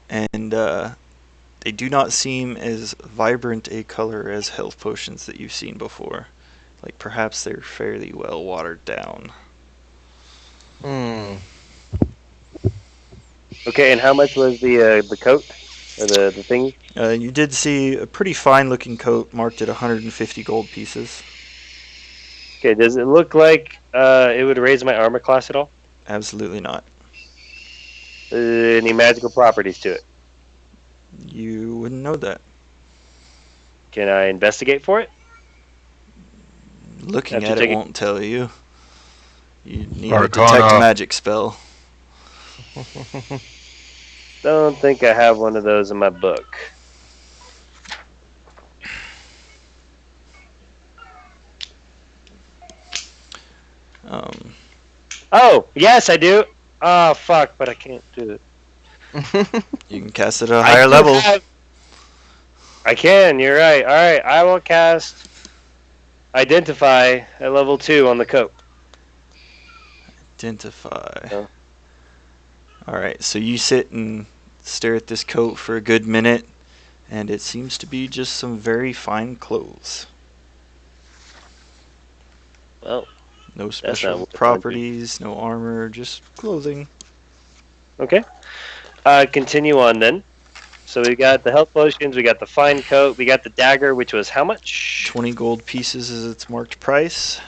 and they do not seem as vibrant a color as health potions that you've seen before. Like, perhaps they're fairly well watered down. Hmm. Okay, and how much was the coat? Or the thing? You did see a pretty fine-looking coat marked at 150 gold pieces. Okay, does it look like it would raise my armor class at all? Absolutely not. Any magical properties to it? You wouldn't know that. Can I investigate for it? Looking Have to at it take it- won't tell you. You need a Arcana. detect magic spell. Don't think I have one of those in my book. Um, Oh, yes, I do. Oh, fuck, but I can't do it. you can cast it at a I higher do level. I can, you're right. Alright, I will cast Identify at level 2 on the coat. Identify. Yeah. Alright, so you sit and stare at this coat for a good minute, and it seems to be just some very fine clothes. Well, No not special worth properties, no armor, just clothing. okay. Continue on then. So we got the health potions, we got the fine coat, we got the dagger, which was how much? 20 gold pieces is its marked price.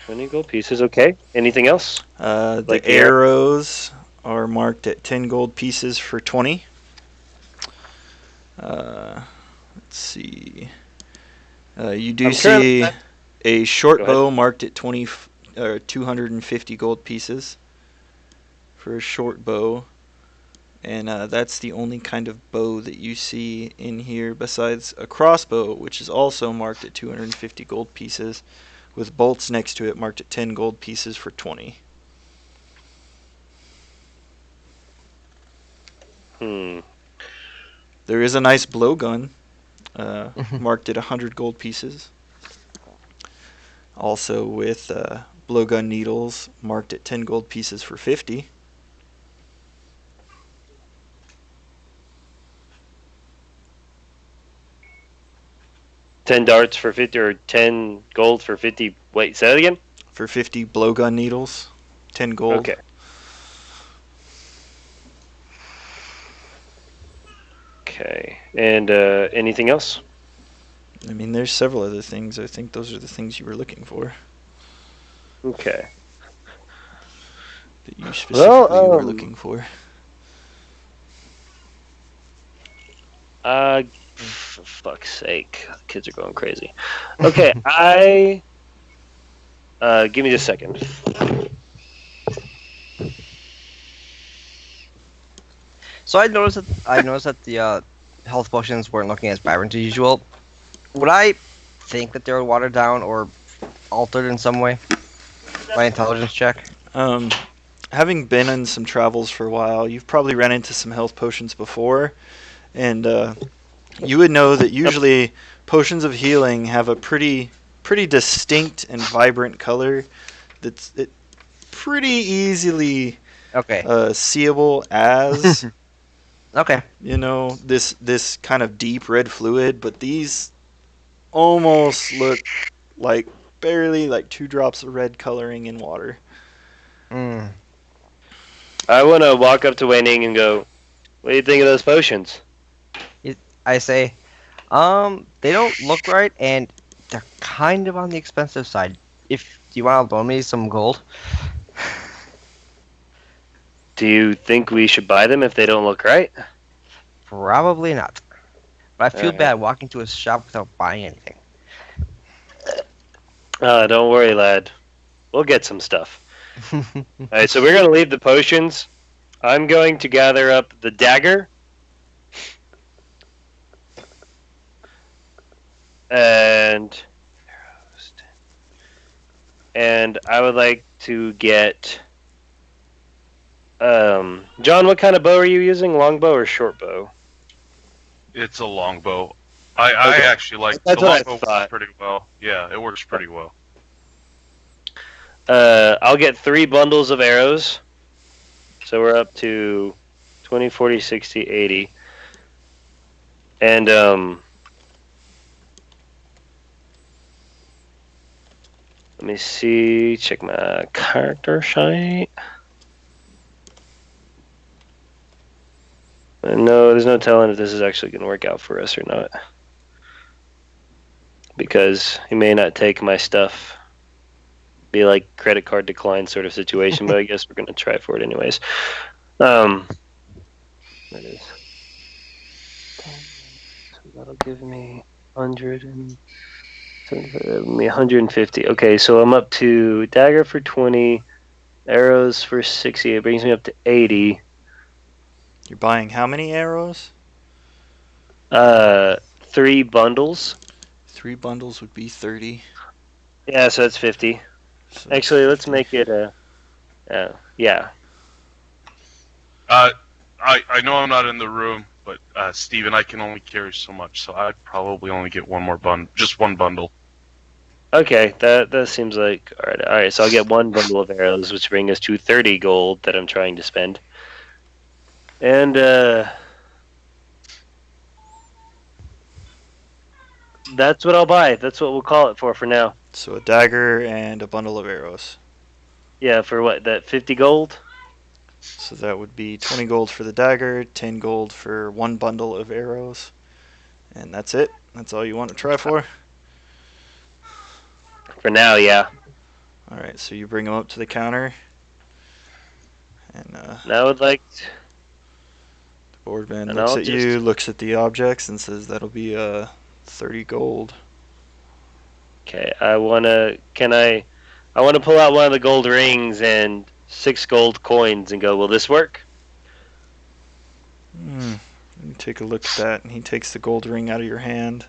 20 gold pieces, okay. Anything else? The Like the arrow? arrows are marked at 10 gold pieces for 20. Let's see. You do I'm currently- see a short Go ahead. bow marked at 250 gold pieces for a short bow. And that's the only kind of bow that you see in here besides a crossbow, which is also marked at 250 gold pieces, with bolts next to it marked at 10 gold pieces for 20. There is a nice blowgun marked at 100 gold pieces. Also with blowgun needles marked at 10 gold pieces for 50. $10 darts for 50 or 10 gold for 50. Wait, say that again? For 50 blowgun needles, 10 gold. Okay. Okay. And anything else? I mean, there's several other things. I think those are the things you were looking for. Okay. That you specifically were um, looking for. For fuck's sake. Kids are going crazy. Okay, I... give me just a second. So I noticed that the health potions weren't looking as vibrant as usual. Would I think that they were watered down or altered in some way? My intelligence check. Having been in some travels for a while, you've probably run into some health potions before, and you would know that usually potions of healing have a pretty distinct and vibrant color that's pretty easily Okay. seeable as Okay. this kind of deep red fluid, but these almost look like barely like 2 drops of red coloring in water. Mm. I want to walk up to Wei Ning and go, what do you think of those potions? I say, they don't look right, and they're kind of on the expensive side. Do you want to loan me some gold? Do you think we should buy them if they don't look right? Probably not. But I feel Alright. bad walking to a shop without buying anything. Don't worry, lad. We'll get some stuff. Alright, so we're going to leave the potions. I'm going to gather up the dagger. And I would like to get... John, what kind of bow are you using? Longbow or short bow? It's a longbow. I Okay. actually like That's the what I longbow thought. works pretty well. Yeah, it works pretty well. I'll get 3 bundles of arrows. So we're up to 20, 40, 60, 80. And, let me see, check my character sheet. No, there's no telling if this is actually going to work out for us or not. Because he may not take my stuff. Be like credit card decline sort of situation, but I guess we're going to try for it anyways. That is. So that'll give me 100 and 150. Okay, so I'm up to dagger for 20, arrows for 60. It brings me up to 80. You're buying how many arrows? 3 bundles. 3 bundles would be 30. Yeah, so that's 50. So that's Actually, let's 50. make it yeah. I know I'm not in the room, but Steven, I can only carry so much, so I'd probably only get one more just one bundle. Okay, that seems like all right. So I'll get 1 bundle of arrows, which bring us to 30 gold that I'm trying to spend. And that's what I'll buy. That's what we'll call it for now. So a dagger and a bundle of arrows. Yeah, for what? That 50 gold? So that would be 20 gold for the dagger, 10 gold for 1 bundle of arrows. And that's it? That's all you want to try for? For now, yeah. Alright, so you bring them up to the counter. And Now I would like the boardman and looks I'll at you, looks at the objects, and says that'll be 30 gold. Okay, I want to pull out one of the gold rings and 6 gold coins and go, will this work? Let me take a look at that. And he takes the gold ring out of your hand,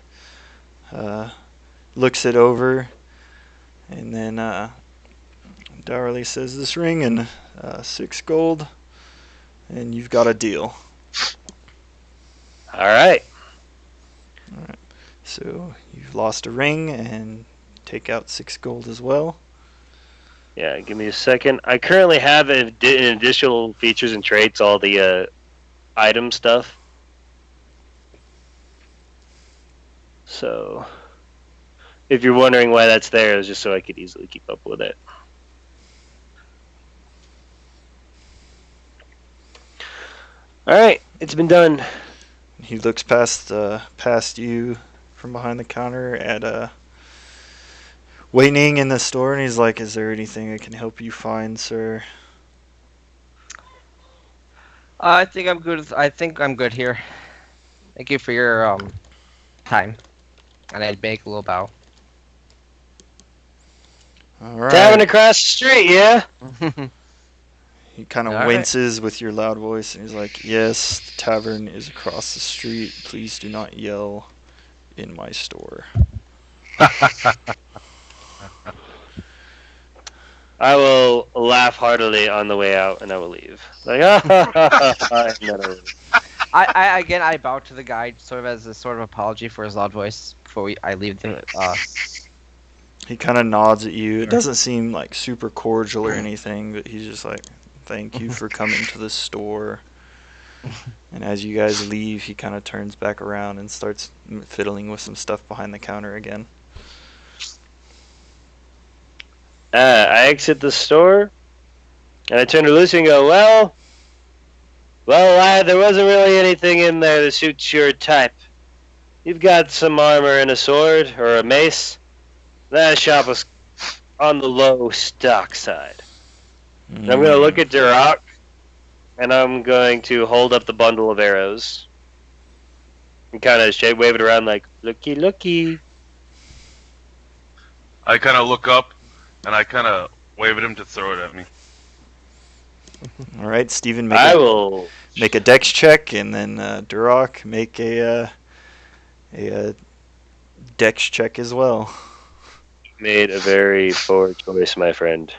looks it over, and then dourly says, this ring and 6 gold, and you've got a deal. All right. So you've lost a ring and take out 6 gold as well. Yeah, give me a second. I currently have in additional features and traits all the item stuff. So, if you're wondering why that's there, it's just so I could easily keep up with it. All right, it's been done. He looks past you from behind the counter at Wei Ning in the store, and he's like, is there anything I can help you find, sir? I think I'm good. I think I'm good here. Thank you for your time. And I'd make a little bow. Alright. Tavern across the street, yeah? He kind of All right. winces with your loud voice, and he's like, yes, the tavern is across the street. Please do not yell in my store. I will laugh heartily on the way out, and I will leave. Like, I bow to the guide, sort of as a sort of apology for his loud voice before I leave the. He kind of nods at you. It doesn't seem like super cordial or anything, but he's just like, thank you for coming to the store. And as you guys leave, he kind of turns back around and starts fiddling with some stuff behind the counter again. I exit the store, and I turn to Lucy and go, well, lad, there wasn't really anything in there that suits your type. You've got some armor and a sword, or a mace. That shop was on the low stock side. And I'm going to look at Duroc, and I'm going to hold up the bundle of arrows. And kind of wave it around like, looky, looky. I kind of look up, and I kind of wave at him to throw it at me. All right, Steven, I will make a dex check, and then Duroc, make a dex check as well. made a very poor choice, my friend.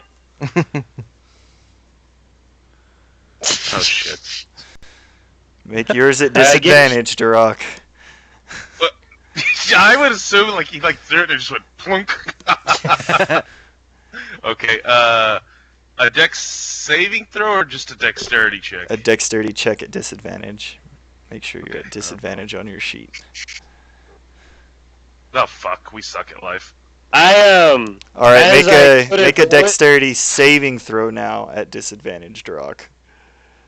Oh shit. Make yours at disadvantage, Duroc. I would assume like he threw it and just went plunk. Okay, a dex saving throw or just a dexterity check? A dexterity check at disadvantage. Make sure you're at disadvantage on your sheet. Oh fuck, we suck at life. I All right, make a it- dexterity saving throw now at disadvantage, Duroc.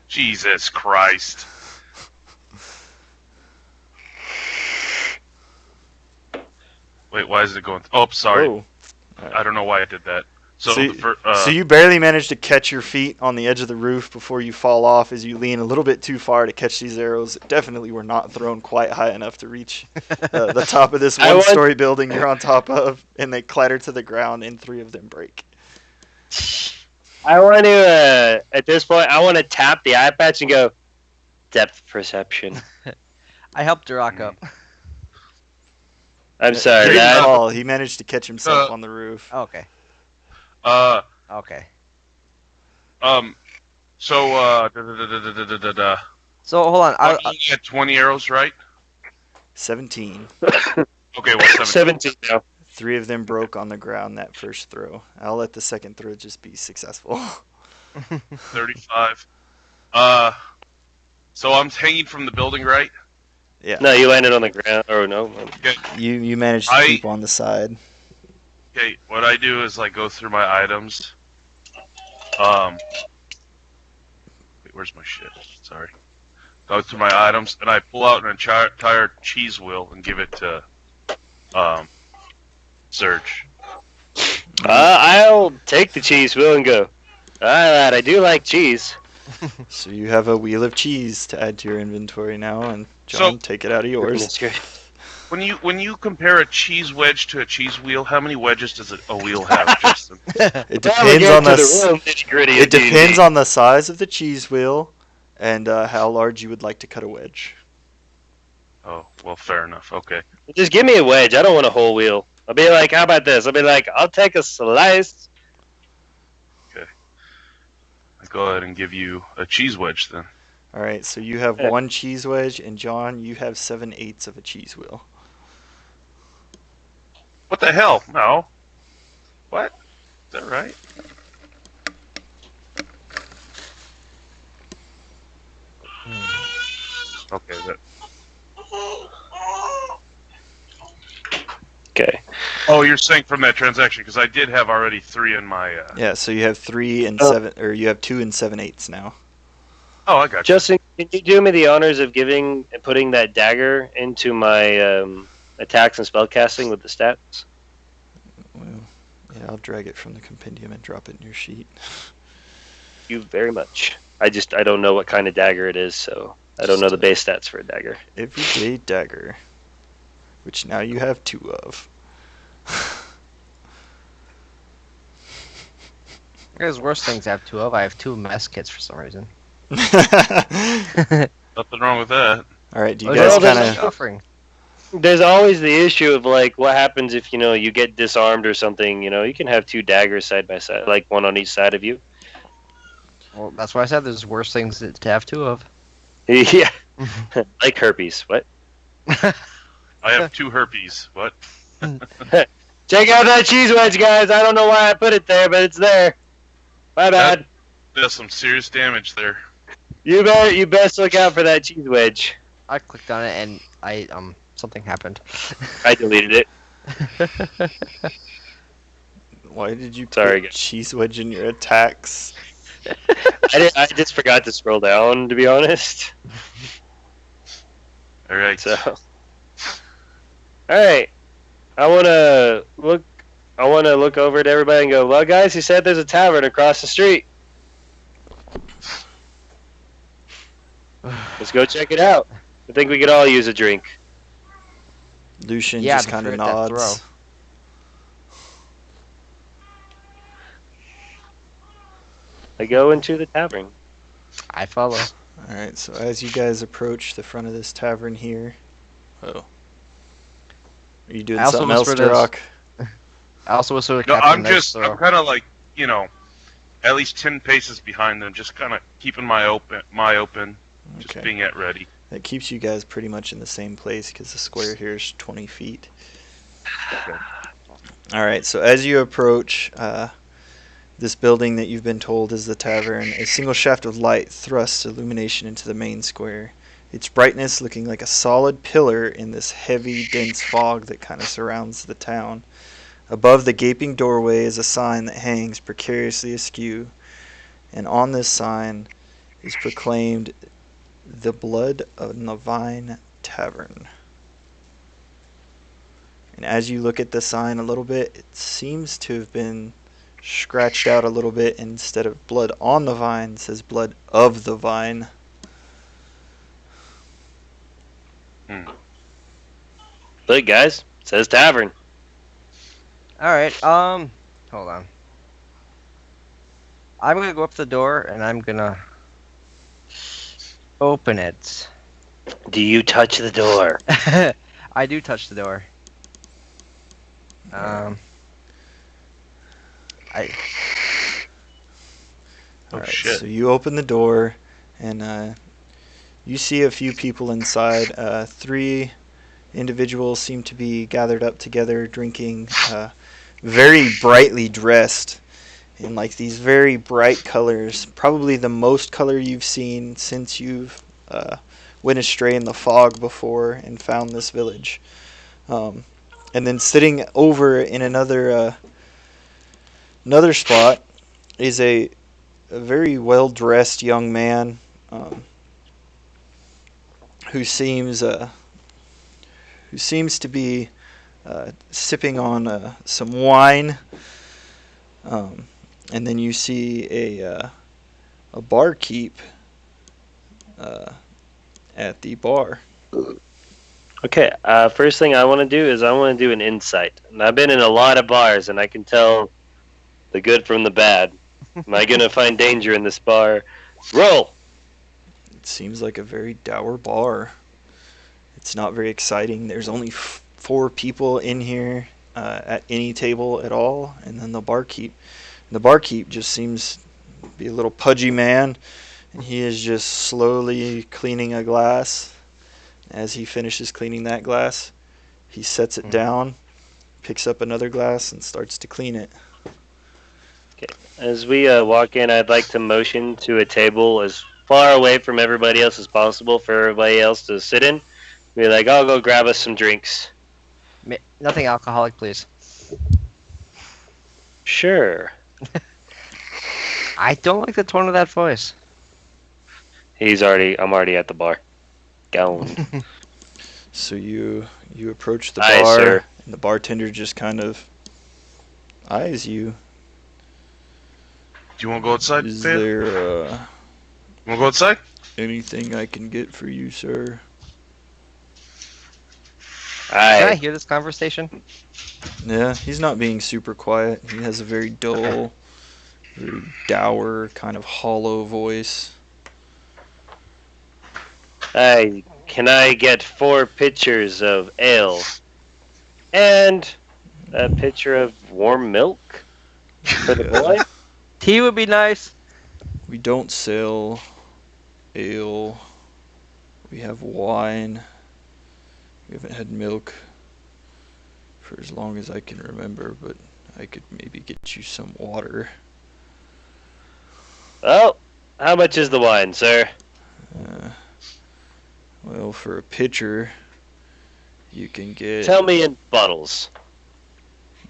Jesus Christ. Wait, why is it going? Oh, sorry. Oh. I don't know why I did that. So, So you barely manage to catch your feet on the edge of the roof before you fall off as you lean a little bit too far to catch these arrows. That definitely were not thrown quite high enough to reach the top of this one-story building you're on top of, and they clatter to the ground, and 3 of them break. I want to, at this point, I want to tap the eye patch and go, depth perception. I helped Duroc up. I'm sorry. He didn't fall. He managed to catch himself on the roof. Okay. Okay. So, So hold on. I had 20 arrows, right? 17. Okay, well, 17 now. 3 of them broke on the ground that first throw. I'll let the second throw just be successful. 35. So I'm hanging from the building, right? Yeah. No, you landed on the ground. Or no. Okay. You managed to keep on the side. Okay, what I do is I go through my items. Wait, where's my shit? Sorry. Go through my items, and I pull out an entire cheese wheel and give it to, Serge. I'll take the cheese wheel and go, alright, I do like cheese. So you have a wheel of cheese to add to your inventory now, and John, take it out of yours. When you compare a cheese wedge to a cheese wheel, how many wedges does a wheel have, Justin? It depends on the size of the cheese wheel and how large you would like to cut a wedge. Oh, well, fair enough. Okay. Just give me a wedge. I don't want a whole wheel. I'll be like, how about this? I'll be like, I'll take a slice. Okay. I go ahead and give you a cheese wedge then. All right, so you have 1 cheese wedge, and John, you have 7/8 of a cheese wheel. What the hell? No. What? Is that right? Okay, that. Okay. Oh, you're saying from that transaction because I did have already 3 in my. Yeah, so you have 3 and 7, or you have 2 and 7/8 now. Oh, I got you. Justin, can you do me the honors of giving and putting that dagger into my attacks and spellcasting with the stats? Well, yeah, I'll drag it from the compendium and drop it in your sheet. Thank you very much. I don't know what kind of dagger it is, so I don't know the base stats for a dagger. Everyday dagger, which now you have 2 of. There's worse things I have 2 of. I have 2 mess kits for some reason. Nothing wrong with that. All right, do you guys kind of offering? There's always the issue of like what happens if you get disarmed or something. You can have 2 daggers side by side, like one on each side of you. Well, that's why I said there's worse things to have 2 of. Yeah, like herpes. What? I have 2 herpes. What? Check out that cheese wedge, guys. I don't know why I put it there, but it's there. My bad. That's some serious damage there. You best look out for that cheese wedge. I clicked on it and something happened. I deleted it. Why did you put cheese wedge in your attacks? I just forgot to scroll down, to be honest. All right. So, all right. I want to look over at everybody and go, well, guys, he said there's a tavern across the street. Let's go check it out. I think we could all use a drink. Lucian just kind of nods. I go into the tavern. I follow. Alright, so as you guys approach the front of this tavern here... Oh. Are you doing something else, Duroc? I also was sort of I'm kind of like, at least 10 paces behind them, just kind of keeping my open, just being at ready. That keeps you guys pretty much in the same place because the square here is 20 feet. Okay. Alright, so as you approach this building that you've been told is the tavern, a single shaft of light thrusts illumination into the main square. Its brightness looking like a solid pillar in this heavy, dense fog that kind of surrounds the town. Above the gaping doorway is a sign that hangs precariously askew, and on this sign is proclaimed, "The Blood of the Vine Tavern." And as you look at the sign a little bit, it seems to have been scratched out a little bit. And instead of blood on the vine, it says blood of the vine. Look, guys, it says tavern. Alright, hold on. I'm gonna go up to the door and I'm gonna open it. Do you touch the door? I do touch the door. Alright, Shit. so you open the door, and you see a few people inside. 3 individuals seem to be gathered up together, drinking, very brightly dressed in like these very bright colors. Probably the most color you've seen since you've went astray in the fog before and found this village. And then sitting over in another spot is a very well dressed young man who seems to be sipping on some wine. And then you see a barkeep at the bar. Okay, first thing I want to do is I want to do an insight. And I've been in a lot of bars, and I can tell the good from the bad. Am I going to find danger in this bar? Roll! It seems like a very dour bar. It's not very exciting. There's only 4 people in here at any table at all, and then the barkeep. The barkeep just seems to be a little pudgy man, and he is just slowly cleaning a glass. As he finishes cleaning that glass, he sets it down, picks up another glass, and starts to clean it. Okay. As we walk in, I'd like to motion to a table as far away from everybody else as possible for everybody else to sit in. Be like, I'll go grab us some drinks. Nothing alcoholic, please. Sure. I don't like the tone of that voice. I'm already at the bar. Going. So you approach the Aye, bar, sir. and the bartender just kind of eyes you. Do you want to go outside, Is Fan? there You want to go outside? anything I can get for you, sir? Can I Aye. hear this conversation? Yeah, he's not being super quiet. He has a very dull, very dour, kind of hollow voice. Aye. Can I get 4 pitchers of ale? And a pitcher of warm milk for the boy? Tea would be nice. We don't sell ale. We have wine. We haven't had milk for as long as I can remember, but I could maybe get you some water. Well, how much is the wine, sir? Well, for a pitcher, you can get... Tell me in bottles.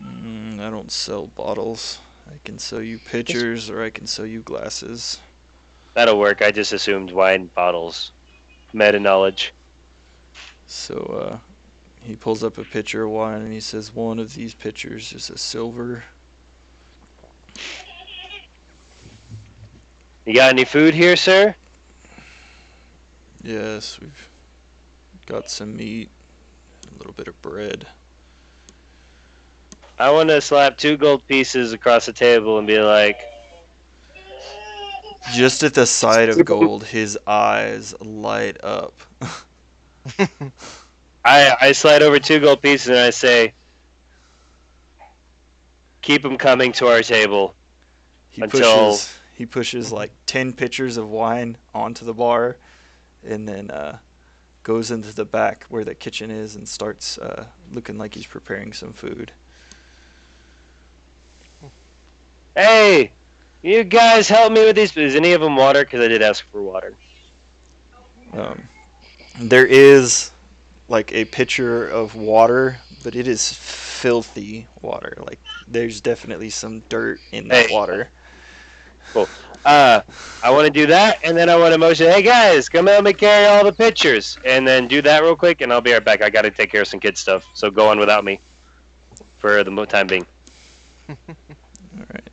I don't sell bottles. I can sell you pitchers, or I can sell you glasses. That'll work. I just assumed wine bottles. Meta knowledge. So, he pulls up a pitcher of wine, and he says, one of these pitchers is a silver. You got any food here, sir? Yes, we've got some meat, a little bit of bread. I want to slap 2 gold pieces across the table and be like, Just at the sight of gold, his eyes light up. I slide over 2 gold pieces and I say, keep them coming to our table. He pushes like 10 pitchers of wine onto the bar, and then goes into the back where the kitchen is and starts looking like he's preparing some food. Hey, you guys help me with these. Is any of them water? Because I did ask for water. There is like a pitcher of water, but it is filthy water. Like there's definitely some dirt in that Hey. water. Cool. I want to do that, and then I want to motion, hey guys, come help me carry all the pictures. And then do that real quick, and I'll be right back. I got to take care of some kid stuff, so go on without me for the time being. All right.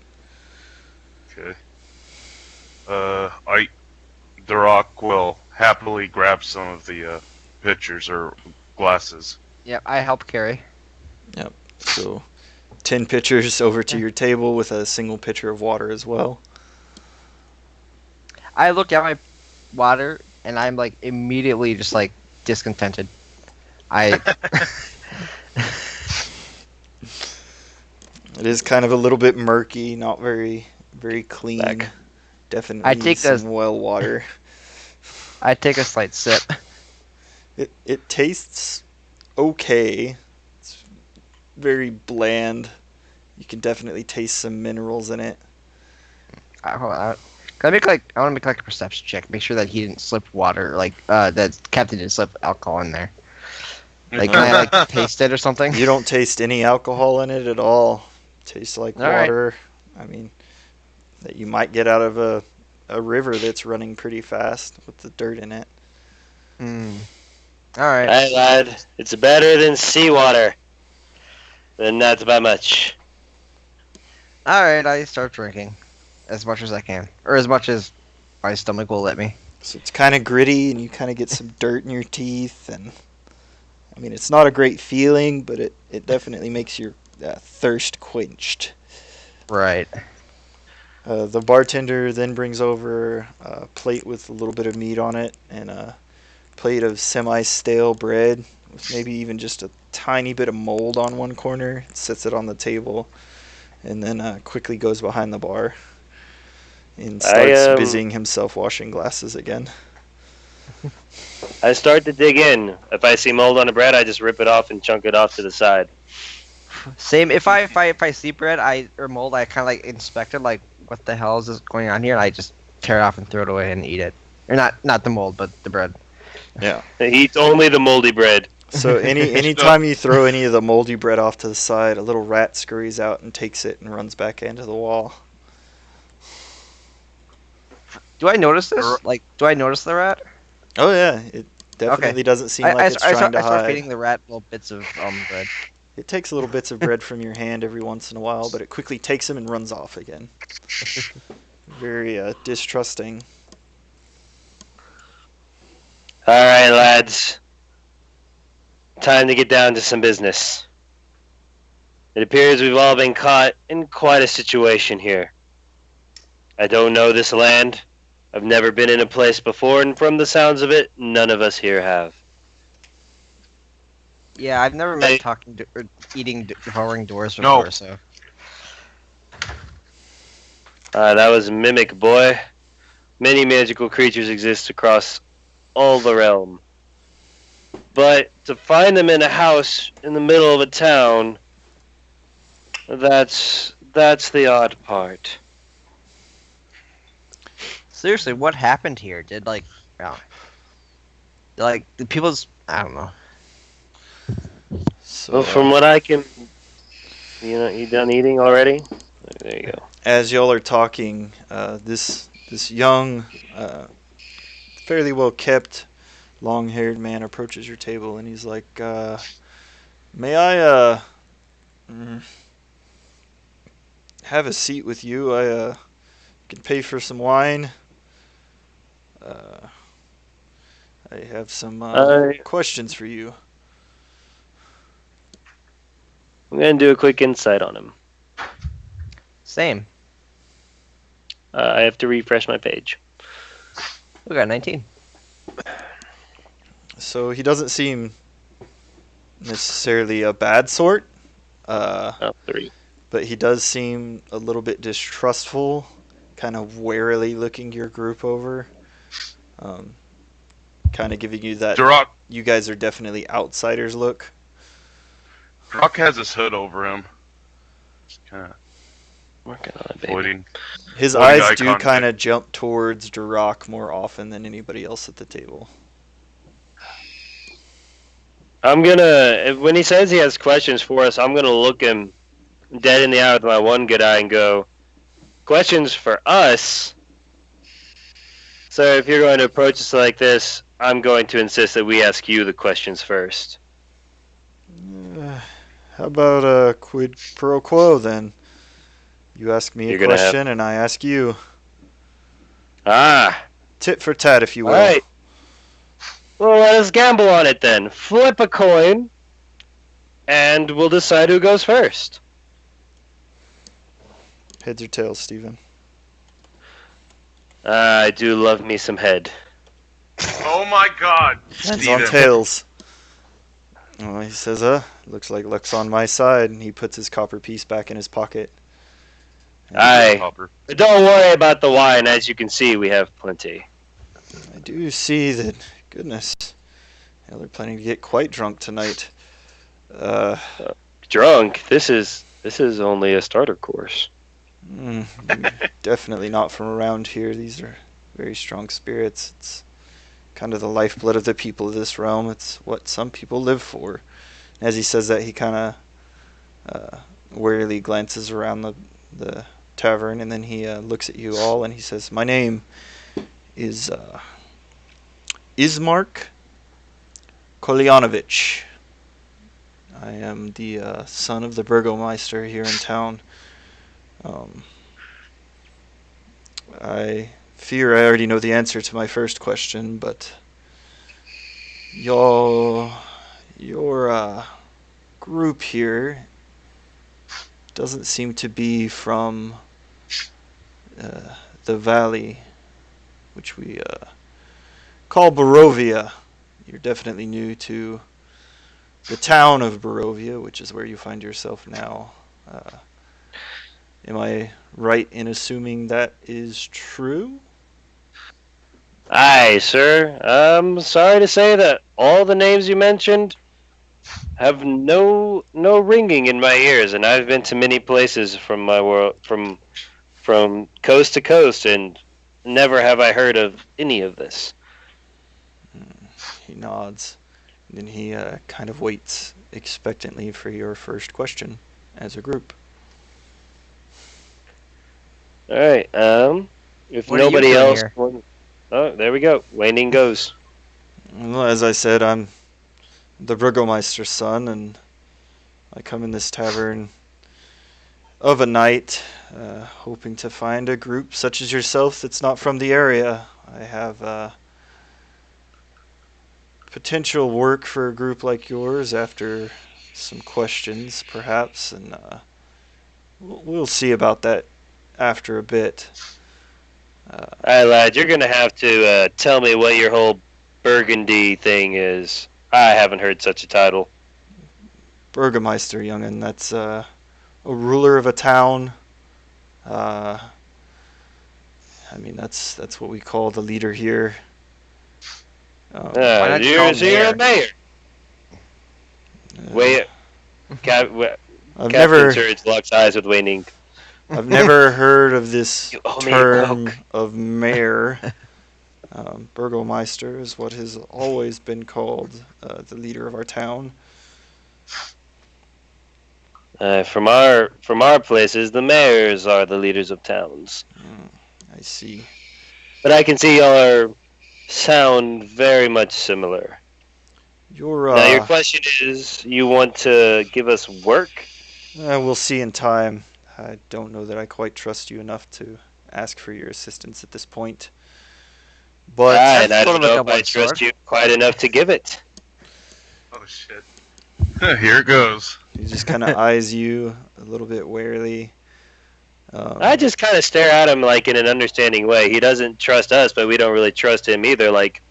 The Rock will happily grab some of the pitchers or glasses. Yep, I help carry. So 10 pitchers over to your table with a single pitcher of water as well. I look at my water and I'm like immediately just like discontented. I It is kind of a little bit murky, not very clean. Back. Definitely I take some a- well water. I take a slight sip. It tastes okay. It's very bland. You can definitely taste some minerals in it. Hold on. Can I want to make like a perception check. Make sure that he didn't slip water, like that Captain didn't slip alcohol in there. Like, can I like taste it or something? You don't taste any alcohol in it at all. Tastes like All right. water. I mean, that you might get out of a river that's running pretty fast with the dirt in it. All right. Hey, lad. It's better than seawater. And not by much. All right. I start drinking as much as I can, or as much as my stomach will let me. So it's kind of gritty, and you kind of get some dirt in your teeth, and I mean, it's not a great feeling, but it definitely makes your thirst quenched. Right. The bartender then brings over a plate with a little bit of meat on it and a plate of semi-stale bread with maybe even just a tiny bit of mold on one corner. Sets it on the table and then quickly goes behind the bar and starts busying himself washing glasses again. I start to dig in. If I see mold on the bread, I just rip it off and chunk it off to the side. Same. If I see bread or mold, I kind of like inspect it. Like, what the hell is this going on here? And I just tear it off and throw it away and eat it. Or not the mold, but the bread. Yeah. He eats only the moldy bread. So anytime you throw any of the moldy bread off to the side, a little rat scurries out and takes it and runs back into the wall. Do I notice this? Like, do I notice the rat? Oh yeah, it definitely doesn't seem like it's trying to I start hide. feeding the rat little bits of bread. It takes little bits of bread from your hand every once in a while, but it quickly takes them and runs off again. Very distrusting. Alright, lads. Time to get down to some business. It appears we've all been caught in quite a situation here. I don't know this land. I've never been in a place before, and from the sounds of it, none of us here have. Yeah, I've never met talking to, or eating devouring doors before, so. That was Mimic, boy. Many magical creatures exist across all the realm. But to find them in a house in the middle of a town, that's the odd part. Seriously, what happened here? Did the people's, I don't know. So, Well, from what I can, you done eating already? There you go. as y'all are talking, this young, fairly well kept, long-haired man approaches your table and he's like, "May I have a seat with you? I can pay for some wine. I have some questions for you." I'm gonna do a quick insight on him. Same. I have to refresh my page. We got 19. So he doesn't seem necessarily a bad sort, 3. but he does seem a little bit distrustful, kind of warily looking your group over, kind of giving you that Duroc, you guys are definitely outsiders look. Duroc has his hood over him. Just kind of Working on it, baby. avoiding. His Avoiding eyes eye do contact. kind of jump towards Duroc more often than anybody else at the table. I'm gonna, when he says he has questions for us, I'm gonna look him dead in the eye with my one good eye and go, "Questions for us? Sir, if you're going to approach us like this, I'm going to insist that we ask you the questions first." How about a quid pro quo then? You ask me You're a gonna question and I ask you. Ah, Tit for tat, if you will. all right. Well, let us gamble on it then. Flip a coin, and we'll decide who goes first. Heads or tails, Steven? I do love me some head. Oh my God, Heads on Steven. tails. Well, he says, looks like luck's on my side, and he puts his copper piece back in his pocket. Aye. Copper. But don't worry about the wine. As you can see, we have plenty. I do see that, goodness, they're planning to get quite drunk tonight. Drunk? This is only a starter course. Definitely not from around here. These are very strong spirits. It's kind of the lifeblood of the people of this realm. It's what some people live for. As he says that, he kind of warily glances around the tavern, and then he looks at you all, and he says, "My name is Ismark Kolyanovich. I am the son of the Burgomeister here in town. I fear I already know the answer to my first question, but your group here doesn't seem to be from the valley, which we call Barovia. You're definitely new to the town of Barovia, which is where you find yourself now. Am I right in assuming that is true?" Aye, sir. I'm sorry to say that all the names you mentioned have no ringing in my ears, and I've been to many places from my world, from coast to coast, and never have I heard of any of this. He nods, and then he kind of waits expectantly for your first question as a group. All right. If What are you nobody doing else, here? oh, there we go. Waning goes. Well, as I said, I'm the Burgomeister's son, and I come in this tavern of a night, hoping to find a group such as yourself that's not from the area. I have potential work for a group like yours after some questions, perhaps, and we'll see about that after a bit. All right, lad. You're gonna have to tell me what your whole Burgundy thing is. I haven't heard such a title. Burgomeister, young'un, that's a ruler of a town. I mean, that's what we call the leader here. Why not You're call a mayor. Wait, I've Captain never Surge locks eyes with Waning. I've never heard of this You owe me a term Coke. of mayor. Burgomeister is what has always been called the leader of our town. From our places, the mayors are the leaders of towns. I see. But I can see y'all sound very much similar. Now, your question is, you want to give us work? We'll see in time. I don't know that I quite trust you enough to ask for your assistance at this point. But And I sort don't of a know if I double-edged trust sword. you quite enough to give it. Oh shit. Here it goes. he just kind of eyes you a little bit warily. I just kind of stare at him like in an understanding way. He doesn't trust us, but we don't really trust him either. Like,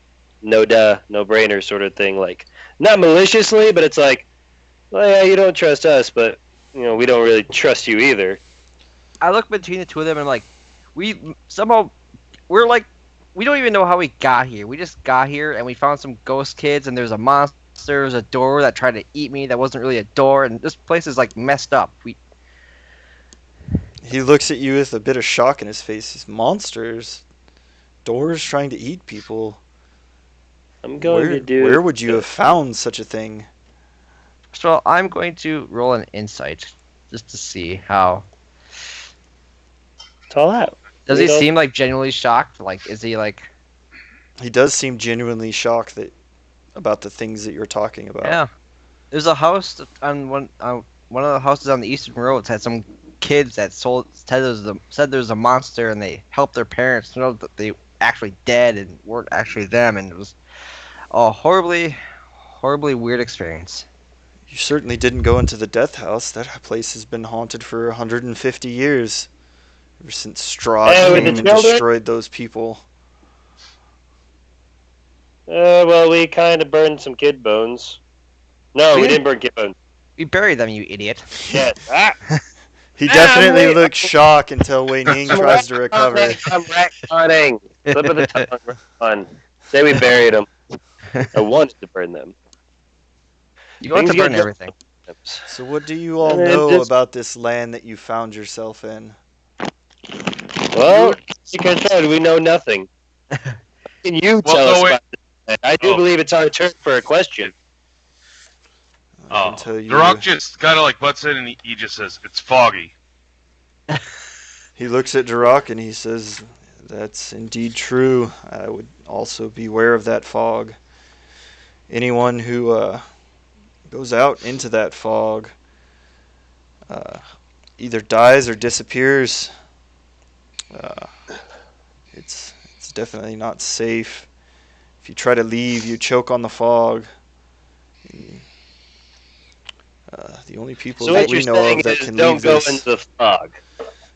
no duh, no brainer sort of thing. Like, not maliciously, but it's like, well, yeah, you don't trust us, but we don't really trust you either. I look between the two of them and like, we don't even know how we got here. We just got here and we found some ghost kids and there's a monster, there's a door that tried to eat me that wasn't really a door, and this place is like messed up. He looks at you with a bit of shock in his face. These monsters, doors trying to eat people. I'm going to do. Where would you have found such a thing? So I'm going to roll an insight just to see how. It's all out. Does We he don't- seem like genuinely shocked? Like, is he like? He does seem genuinely shocked about the things that you're talking about. Yeah. There's a house on one of the houses on the eastern roads had some kids that said there's a monster and they helped their parents know that they actually dead and weren't actually them, and it was a horribly, horribly weird experience. You certainly didn't go into the death house. That place has been haunted for 150 years. Ever since Strahd Hey, with the came and children? destroyed those people. Well, we kind of burned some kid bones. No, we Really? didn't burn kid bones. You buried them, you idiot. Yes. Ah, He Ah, definitely wait. looks shocked until Wei Ning tries to recover. I'm retconning. Slip of the tongue. Retcon. Say we buried them. I wanted to burn them. You want to Things burn get everything. So what do you all And then know just- about this land that you found yourself in? Well, like I said, we know nothing. Can you tell no, us wait. about this? I do Oh. believe it's our turn for a question. I Oh, can tell you. The Rock just kind of like butts in and he just says, "It's foggy." He looks at Duroc and he says, "That's indeed true. I would also beware of that fog. Anyone who goes out into that fog either dies or disappears. It's definitely not safe. If you try to leave, you choke on the fog. The only people So that what we you're know saying of that is can don't leave go this, into the fog.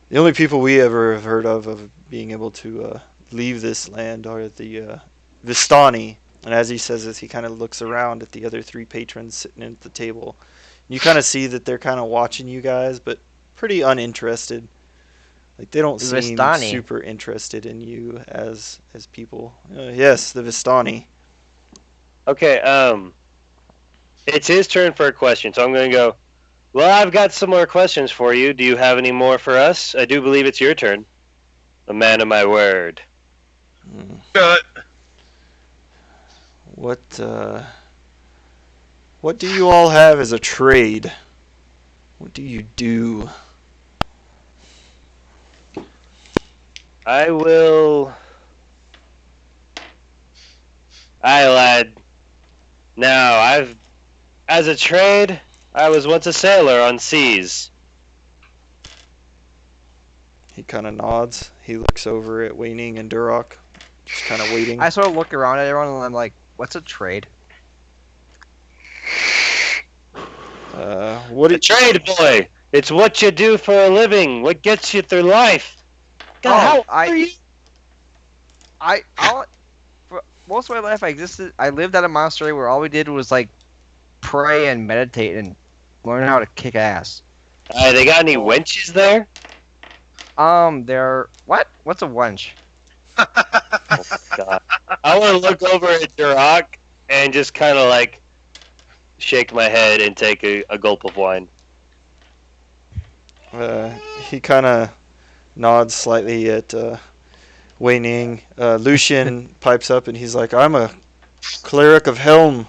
the only people we ever have heard of being able to leave this land are the Vistani." And as he says this, he kind of looks around at the other three patrons sitting at the table. You kind of see that they're kind of watching you guys, but pretty uninterested. Like they don't seem Vistani. super interested in you as people. Yes, the Vistani. Okay, it's his turn for a question, so I'm going to go, well, I've got some more questions for you. Do you have any more for us? I do believe it's your turn. A man of my word. Hmm. Cut. What do you all have as a trade? What do you do? I will... Aye, lad. Now, as a trade, I was once a sailor on seas. He kind of nods. He looks over at Wei Ning and Duroc, just kind of waiting. I sort of look around at everyone and I'm like, what's a trade? What A trade, boy! It's what you do for a living, what gets you through life. God, how are you? For most of my life, I lived at a monastery where all we did was like pray and meditate and learn how to kick ass. They got any wenches there? What's a wench? Oh, God. I want to look over at Duroc and just kind of like shake my head and take a gulp of wine. He kind of nods slightly at Wei Ning. Lucian pipes up and he's like, "I'm a cleric of Helm,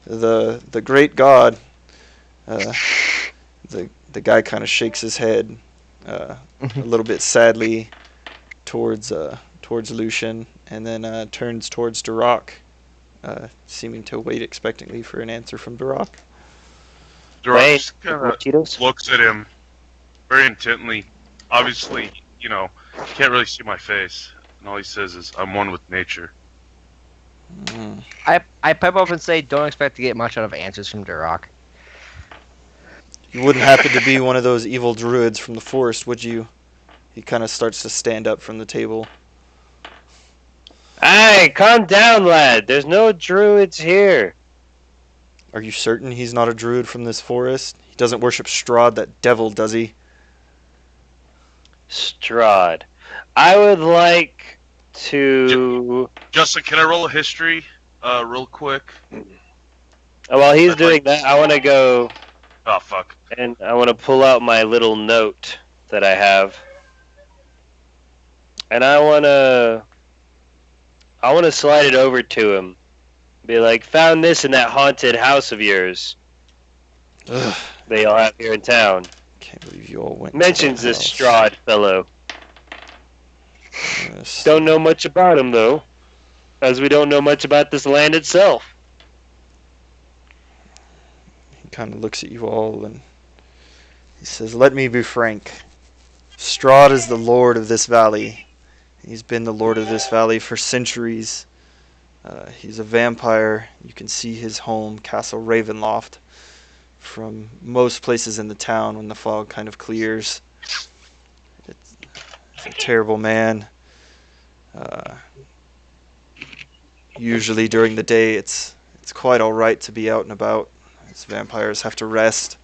the great god." The guy kind of shakes his head a little bit sadly towards Lucian, and then turns towards Duroc, seeming to wait expectantly for an answer from Duroc. Duroc Wait, just kind of Cheetos? looks at him very intently. Obviously, can't really see my face. And all he says is, "I'm one with nature." Mm. I pipe up and say, don't expect to get much out of answers from Duroc. You wouldn't happen to be one of those evil druids from the forest, would you? He kind of starts to stand up from the table. Aye, calm down, lad. There's no druids here. Are you certain he's not a druid from this forest? He doesn't worship Strahd, that devil, does he? Strahd. I would like to... Justin, can I roll a history real quick? While he's doing that, I want to go Oh, fuck. and I want to pull out my little note that I have. And I want to slide it over to him. Be like, found this in that haunted house of yours Ugh, that y'all have here in town. can't believe you all went to Mentions that this house. Strahd fellow. Yes. Don't know much about him, though. As we don't know much about this land itself. He kind of looks at you all and he says, "Let me be frank. Strahd is the lord of this valley. He's been the lord of this valley for centuries. He's a vampire. You can see his home, Castle Ravenloft, from most places in the town when the fog kind of clears. It's a terrible man. Usually during the day, it's quite all right to be out and about, as vampires have to rest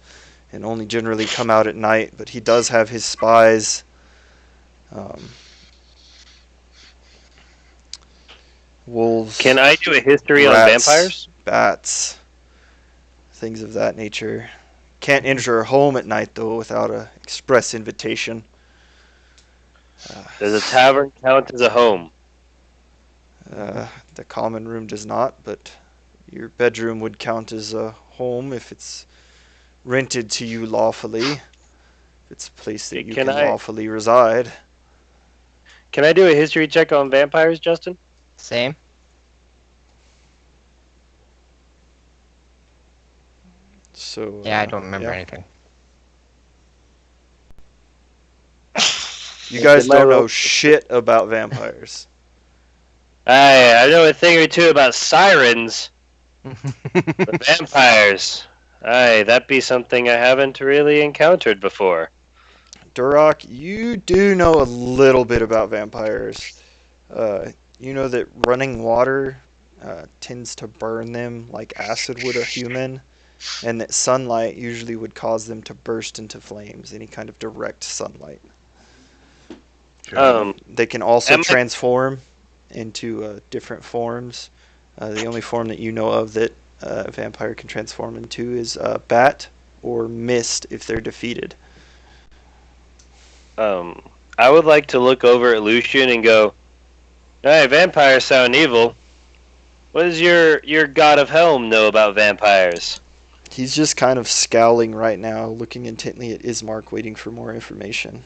and only generally come out at night. But he does have his spies. Wolves. Can I do a history on rats, vampires? Bats, things of that nature. Can't enter a home at night though without a express invitation. Does a tavern count as a home? The common room does not, but your bedroom would count as a home if it's rented to you lawfully. If it's a place that you can lawfully reside. Can I do a history check on vampires, Justin? Same. So Yeah, I don't remember anything. You guys don't know shit about vampires. I know a thing or two about sirens. But vampires. That be something I haven't really encountered before. Duroc, you do know a little bit about vampires. You know that running water tends to burn them like acid would a human, and that sunlight usually would cause them to burst into flames, any kind of direct sunlight. They can also transform into different forms. The only form that you know of that a vampire can transform into is bat or mist if they're defeated. I would like to look over at Lucian and go, "Hey, vampires sound evil. What does your god of Helm know about vampires?" He's just kind of scowling right now, looking intently at Ismark, waiting for more information.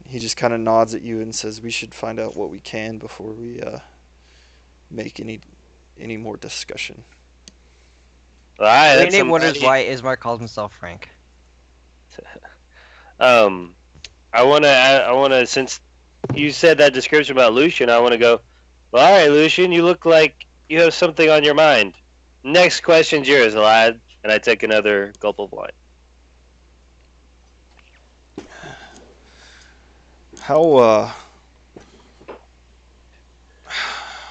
He just kind of nods at you and says, "We should find out what we can before we make any more discussion." Nate wonders why Ismark calls himself Frank. I wanna since you said that description about Lucian, I wanna go, well, alright, Lucian, you look like you have something on your mind. Next question's yours, lad. And I take another gulp of wine. How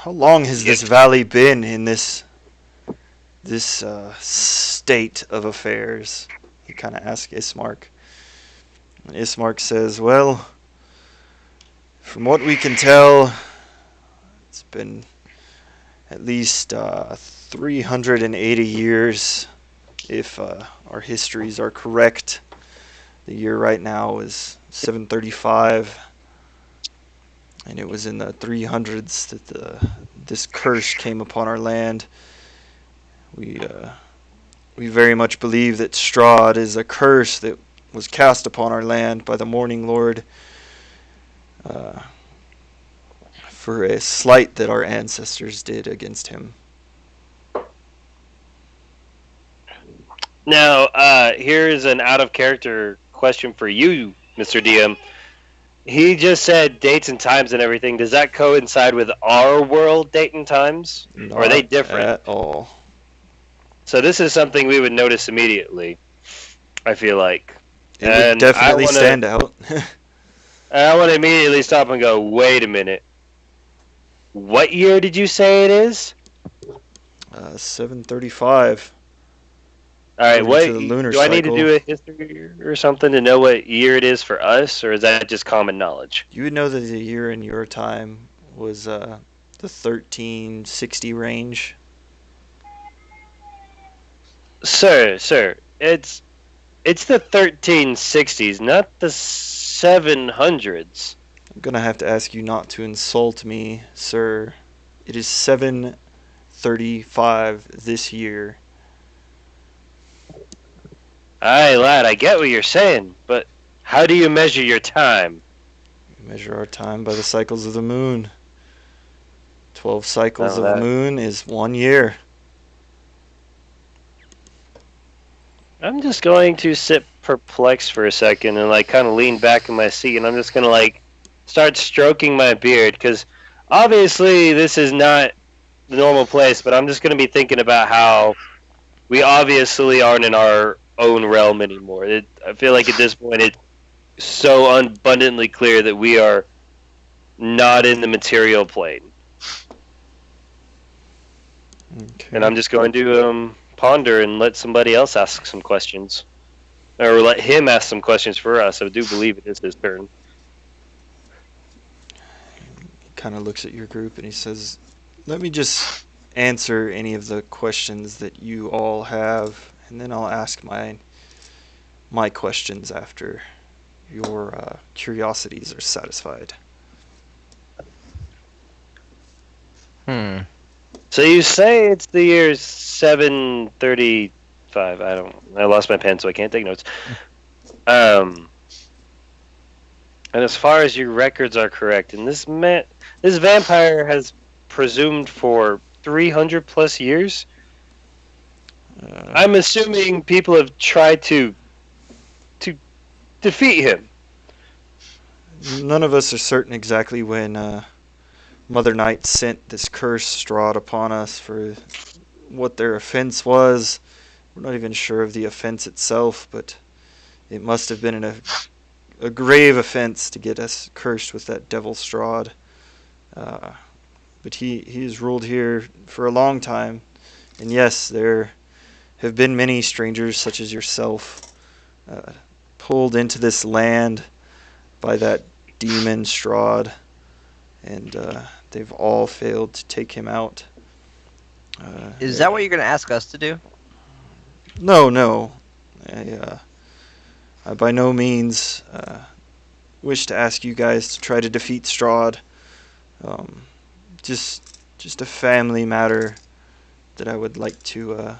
long has this valley been in this state of affairs? He kind of asks Ismark. And Ismark says, "Well, from what we can tell, it's been at least 380 years, if our histories are correct. The year right now is 735, and it was in the 300s that this curse came upon our land. We very much believe that Strahd is a curse that was cast upon our land by the Morning Lord for a slight that our ancestors did against him." Now, here's an out-of-character question for you, Mr. DM. He just said dates and times and everything. Does that coincide with our world date and times? Not or are they different? At all. So this is something we would notice immediately, I feel like. It would definitely stand out. And I want to immediately stop and go, wait a minute. What year did you say it is? 735. Alright, what to the lunar do I need to cycle. do a history or something to know what year it is for us, or is that just common knowledge? You would know that the year in your time was the 1360 range. Sir, it's the 1360s, not the 700s. I'm gonna have to ask you not to insult me, sir. It is 735 this year. Aye, lad, I get what you're saying, but how do you measure your time? We measure our time by the cycles of the moon. 12 cycles Oh, of the moon is 1 year. I'm just going to sit perplexed for a second and kind of lean back in my seat, and I'm just going to start stroking my beard, because obviously this is not the normal place, but I'm just going to be thinking about how we obviously aren't in our own realm anymore. I feel like at this point it's so abundantly clear that we are not in the material plane. Okay. And I'm just going to ponder and let somebody else ask some questions. Or let him ask some questions for us. I do believe it is his turn. He kind of looks at your group and he says, "Let me just answer any of the questions that you all have, and then I'll ask my questions after your curiosities are satisfied." So you say it's the year 735. I lost my pen, so I can't take notes. And as far as your records are correct, and this vampire has presumed for 300 plus years. I'm assuming people have tried to defeat him. None of us are certain exactly when Mother Night sent this Curse Strahd upon us for what their offense was. We're not even sure of the offense itself, but it must have been a grave offense to get us cursed with that devil Strahd. But he has ruled here for a long time, and yes, there have been many strangers such as yourself pulled into this land by that demon Strahd, and they've all failed to take him out. Is that what you're going to ask us to do? No. I by no means wish to ask you guys to try to defeat Strahd. Just a family matter that I would like to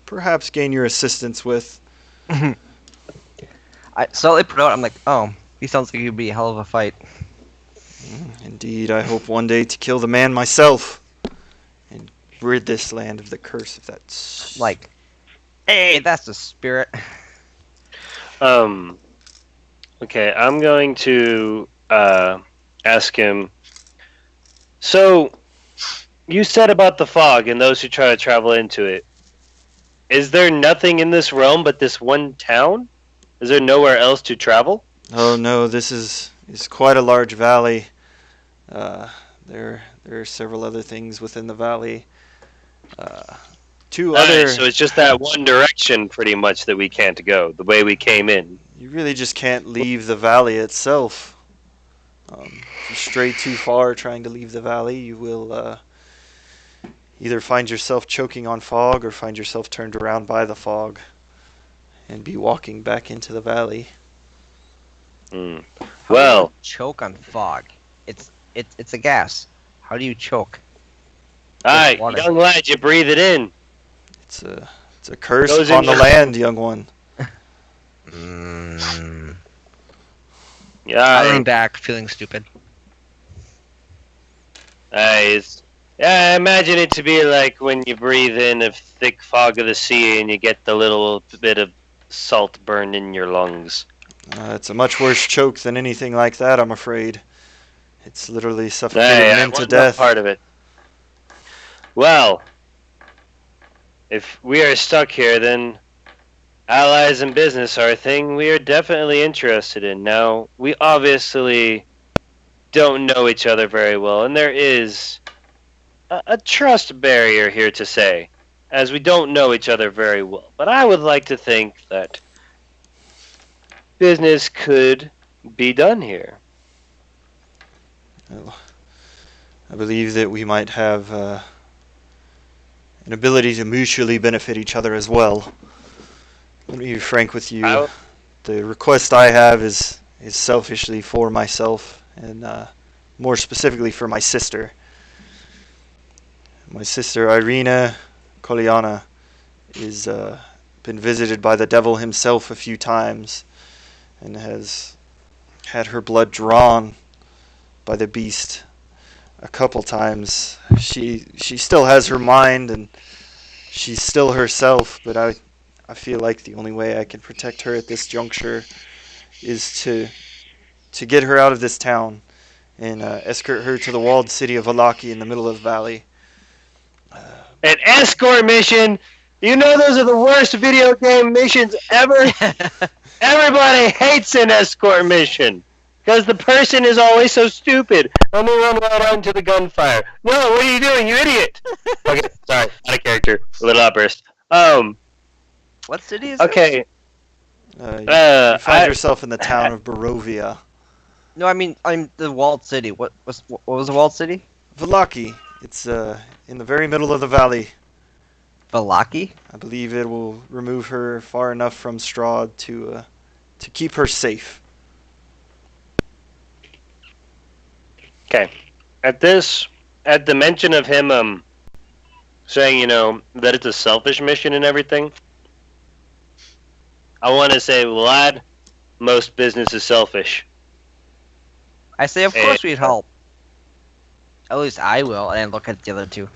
perhaps gain your assistance with. I slowly put out. I'm like, oh, he sounds like he'd be a hell of a fight. Indeed, I hope one day to kill the man myself and rid this land of the curse of that. Like, hey, that's the spirit. Okay, I'm going to ask him. So, you said about the fog and those who try to travel into it. Is there nothing in this realm but this one town? Is there nowhere else to travel? Oh no, this is quite a large valley. There are several other things within the valley. So it's just that one direction, pretty much, that we can't go. The way we came in. You really just can't leave the valley itself. If you stray too far trying to leave the valley, you will either find yourself choking on fog or find yourself turned around by the fog and be walking back into the valley. How Well, do you choke on fog. It's a gas. How do you choke? alright, water. young lad, you breathe it in. It's a curse Goes upon in the your- land, young one. Yeah, I'm back, feeling stupid. nice. Yeah, I imagine it to be like when you breathe in a thick fog of the sea and you get the little bit of salt burned in your lungs. It's a much worse choke than anything like that, I'm afraid. It's literally suffocating I men to wasn't death. part of it. Well, if we are stuck here, then allies and business are a thing we are definitely interested in. Now, we obviously don't know each other very well, and there is a trust barrier here to say, as we don't know each other very well. But I would like to think that business could be done here. Well, I believe that we might have an ability to mutually benefit each other as well. Let me be frank with you. The request I have is selfishly for myself, and more specifically for my sister. My sister Irina Koliana is been visited by the devil himself a few times, and has had her blood drawn by the beast a couple times. She still has her mind, and she's still herself, but I feel like the only way I can protect her at this juncture is to to get her out of this town and escort her to the walled city of Valaki in the middle of the valley. An escort mission? You know those are the worst video game missions ever? Everybody hates an escort mission. Because the person is always so stupid. Let me run right on to the gunfire. No, what are you doing, you idiot? Okay, sorry, out of character. A little outburst. What city is this? Okay. You find yourself in the town of Barovia. No, I mean the walled city. What was the walled city? Valaki. It's in the very middle of the valley. Valaki? I believe it will remove her far enough from Strahd to keep her safe. Okay. At the mention of him saying, that it's a selfish mission and everything, I want to say, lad, most business is selfish. I say, of course we'd help. At least I will, and look at the other two.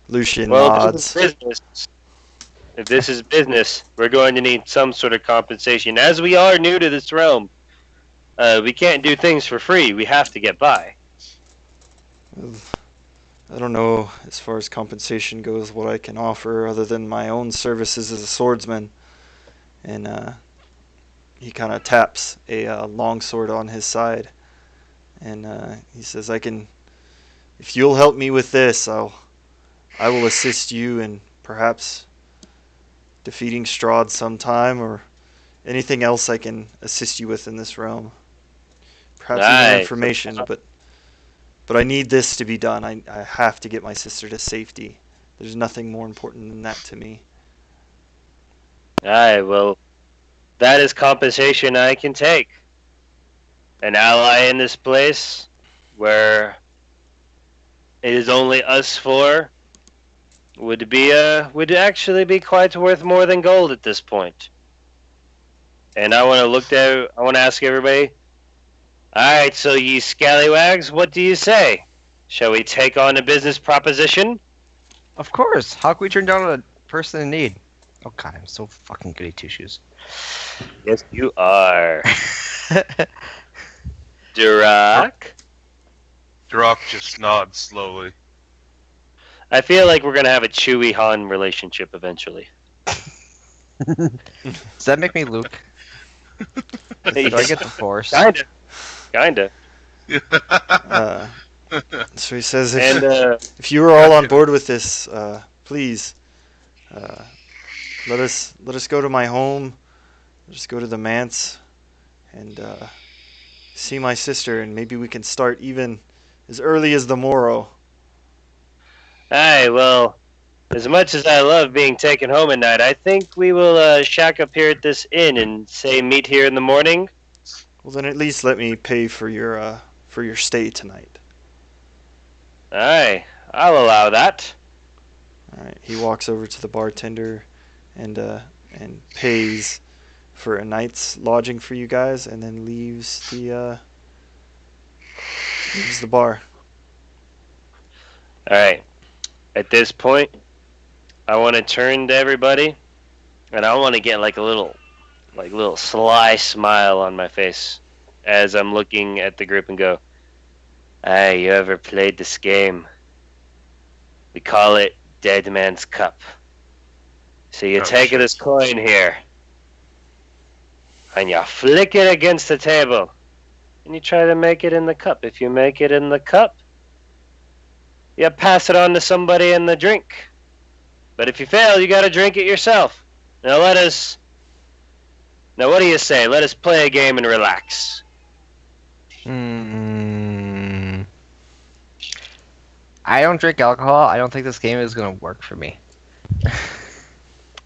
Lucian Well, nods. if this is business, we're going to need some sort of compensation. As we are new to this realm, we can't do things for free. We have to get by. I don't know as far as compensation goes what I can offer other than my own services as a swordsman. And he kind of taps a longsword on his side. And he says, if you'll help me with this, I will assist you in perhaps defeating Strahd sometime, or anything else I can assist you with in this realm. Perhaps even information, but I need this to be done. I have to get my sister to safety. There's nothing more important than that to me. Aye, well, that is compensation I can take. An ally in this place where it is only us four would actually be quite worth more than gold at this point. And I want to ask everybody, alright, so ye scallywags, what do you say? Shall we take on a business proposition? Of course. How can we turn down a person in need? Oh god, I'm so fucking good at two shoes. Yes, you are. Durak? Durak just nods slowly. I feel like we're going to have a Chewie Han relationship eventually. Does that make me Luke? Do I get the Force? Kinda. So he says, if you are all on board with this, please, let us go to my home. Let us go to the manse and see my sister, and maybe we can start even as early as the morrow. Aye, well, as much as I love being taken home at night, I think we will shack up here at this inn and say meet here in the morning. Well, then at least let me pay for your stay tonight. Aye, I'll allow that. All right. He walks over to the bartender and pays for a night's lodging for you guys, and then leaves the bar. Alright. At this point, I want to turn to everybody, and I want to get like a little sly smile on my face as I'm looking at the group and go, "Aye, you ever played this game? We call it Dead Man's Cup. So you take this coin here, and you flick it against the table, and you try to make it in the cup. If you make it in the cup, you pass it on to somebody in the drink. But if you fail, you gotta drink it yourself. Now what do you say? Let us play a game and relax." I don't drink alcohol. I don't think this game is gonna work for me.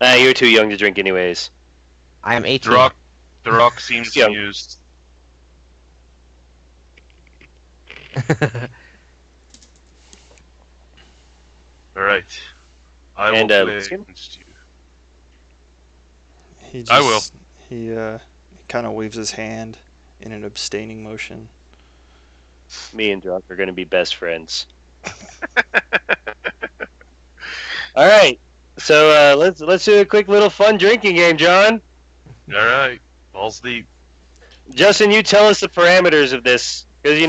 You're too young to drink anyways. I am 18. The Rock seems Young. amused. Alright. I will play against you. I will. He kind of waves his hand in an abstaining motion. Me and Drunk are gonna be best friends. Alright. So let's do a quick little fun drinking game, John. Alright. Balls deep. Justin, you tell us the parameters of this, because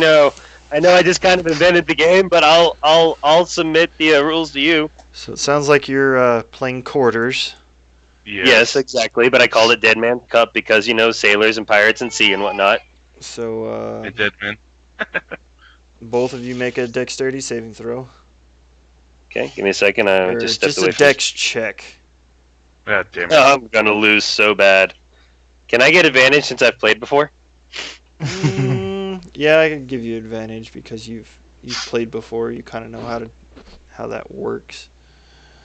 I know I just kind of invented the game, but I'll submit the rules to you. So it sounds like you're playing quarters. Yes, exactly. But I called it Dead Man Cup because sailors and pirates and sea and whatnot. So Hey, dead man. both of you make a dexterity saving throw. Okay, give me a second. I Or just stepped just away a dex check. God damn it. Oh, I'm gonna lose so bad. Can I get advantage since I've played before? Yeah, I can give you advantage because you've played before. You kind of know how that works.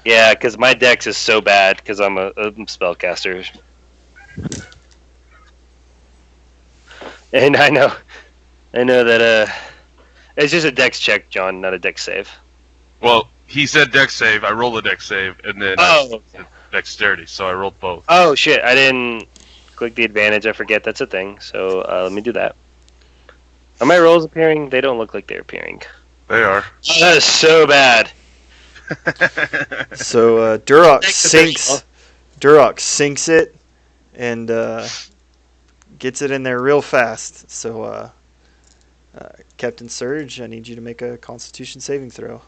Yeah, because my dex is so bad because I'm a spellcaster. And I know that it's just a dex check, John, not a dex save. Well, he said dex save. I rolled a dex save, and then I said dexterity, so I rolled both. Oh shit! I didn't click the advantage. I forget that's a thing. So let me do that. Are my rolls appearing? They don't look like they're appearing. They are. Oh, that is so bad. So Duroc sinks it and gets it in there real fast. So Captain Surge, I need you to make a Constitution saving throw.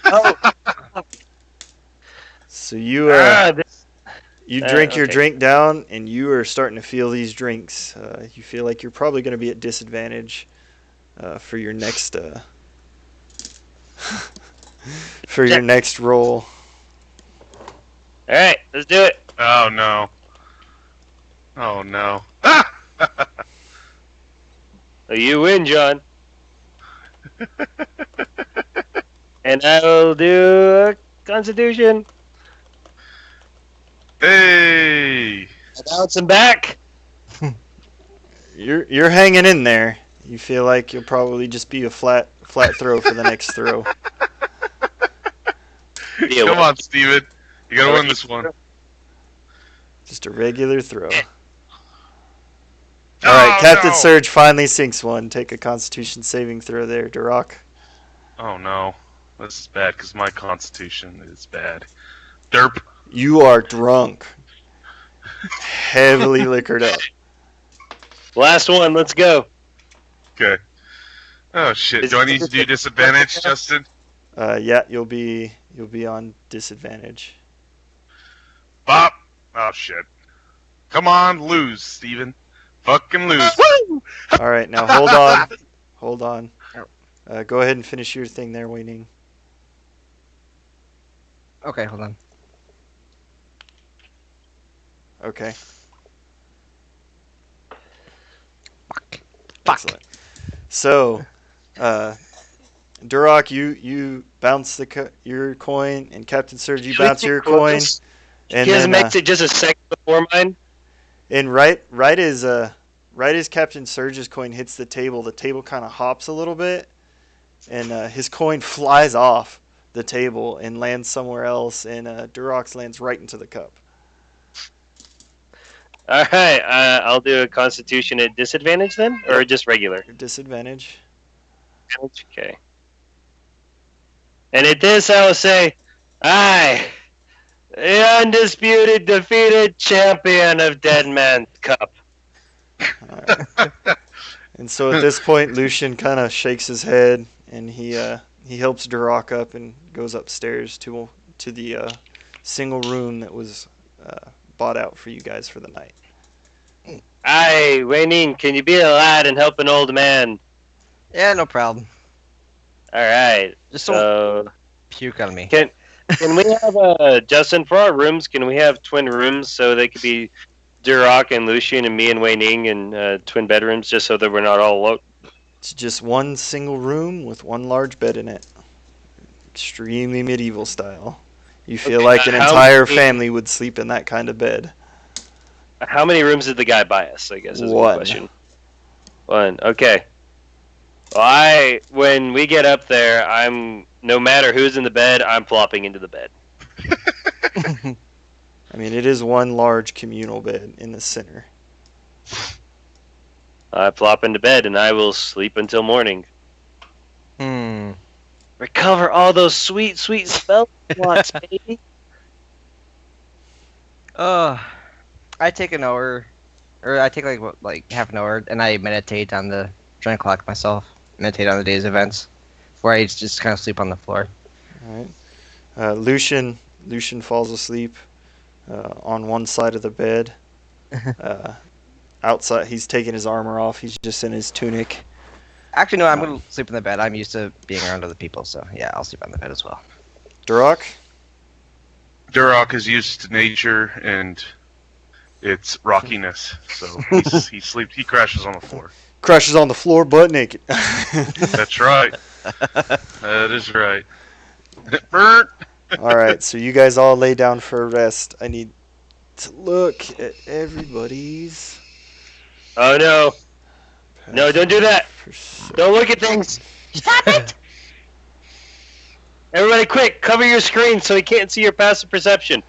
Oh. So you drink your okay. drink down, and you are starting to feel these drinks. You feel like you're probably going to be at disadvantage for your next next roll. All right, let's do it. Oh no. Oh no. You win, John. And I will do a Constitution. Hey. I bounce him back. You're hanging in there. You feel like you'll probably just be a flat throw for the next throw. Yeah, Come well- on, Steven. You gotta win this one. Just a regular throw. All Oh, right, Captain no. Surge finally sinks one. Take a Constitution saving throw there, Duroc. Oh no. This is bad because my constitution is bad. Derp. You are drunk, heavily liquored up. Last one. Let's go. Okay. Oh shit. Do I need to do disadvantage, Justin? Yeah, you'll be on disadvantage. Bop. Oh shit. Come on, lose, Steven. Fucking lose. Woo! All right, now hold on. Go ahead and finish your thing there, Wei-Ning. Okay, hold on. Okay. Fuck. Excellent. So, Duroc, you bounce your coin, and Captain Surge, you bounce your coin, and He then makes it just a second before mine. and right as Captain Surge's coin hits the table kind of hops a little bit, and his coin flies off the table and lands somewhere else, and Duroc's lands right into the cup. All right, I'll do a Constitution at disadvantage then, or just regular. Disadvantage. Okay. And at this, I will say, I, the undisputed, defeated champion of Dead Man's Cup. And so at this point, Lucian kind of shakes his head, and he helps Duroc up and goes upstairs to the single room that was bought out for you guys for the night. Aye, Wei-Ning, can you be a lad and help an old man? Yeah, no problem. All right. Just don't So puke on me. can we have Justin, for our rooms? Can we have twin rooms so they could be Duroc and Lucian and me and Wei-Ning and twin bedrooms, just so that we're not all alone? It's just one single room with one large bed in it. Extremely medieval style. You feel Okay, like an how entire many- family would sleep in that kind of bed. How many rooms did the guy buy us? I guess is a One. good question. One. Okay. Well, when we get up there, no matter who's in the bed, I'm plopping into the bed. I mean, it is one large communal bed in the center. I plop into bed and I will sleep until morning. Recover all those sweet, sweet spell slots, baby. I take an hour, or I take like half an hour, and I meditate on the trying to clock myself. Meditate on the day's events, where I just kind of sleep on the floor. All right. Lucian falls asleep on one side of the bed. Outside, he's taking his armor off. He's just in his tunic. Actually, no, I'm gonna sleep in the bed. I'm used to being around other people, so yeah, I'll sleep on the bed as well. Duroc? Durok is used to nature and its rockiness, so he sleeps. He crashes on the floor. Crashes on the floor, butt naked. That's right. That is right. Burnt. All right, so you guys all lay down for a rest. I need to look at everybody's. Oh no! No, don't do that! Don't look at things! Stop it! Everybody, quick! Cover your screen so he can't see your passive perception.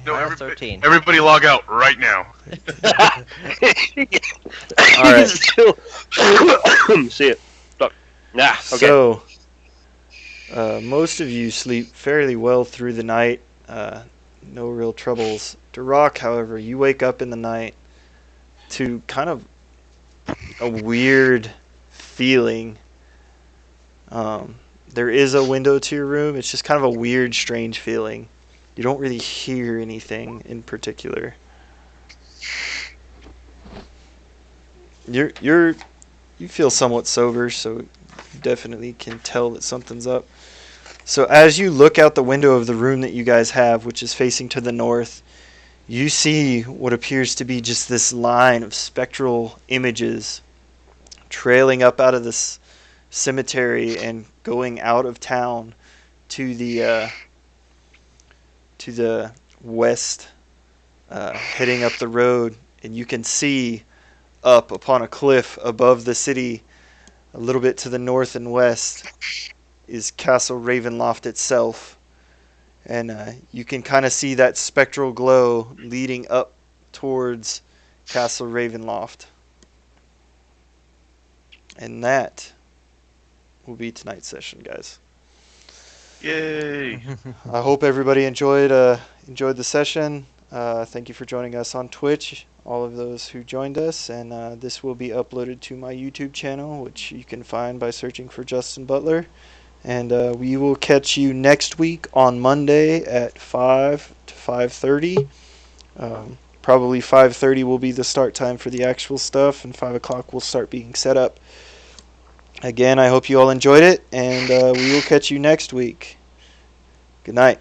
No, Minus 13. everybody log out right now. All right. See it. Look. Nah, okay. So, most of you sleep fairly well through the night. No real troubles. Duroc, however, you wake up in the night to kind of a weird feeling. There is a window to your room. It's just kind of a weird, strange feeling. You don't really hear anything in particular. You feel somewhat sober, so you definitely can tell that something's up. So as you look out the window of the room that you guys have, which is facing to the north, you see what appears to be just this line of spectral images trailing up out of this cemetery and going out of town to the west, heading up the road, and you can see up upon a cliff above the city, a little bit to the north and west, is Castle Ravenloft itself, and you can kind of see that spectral glow leading up towards Castle Ravenloft. And that will be tonight's session, guys. Yay! I hope everybody enjoyed the session. Thank you for joining us on Twitch, all of those who joined us, and this will be uploaded to my YouTube channel, which you can find by searching for Justin Butler. And we will catch you next week on Monday at 5 to 5:30. Probably 5:30 will be the start time for the actual stuff, and 5 o'clock will start being set up. Again, I hope you all enjoyed it, and we will catch you next week. Good night.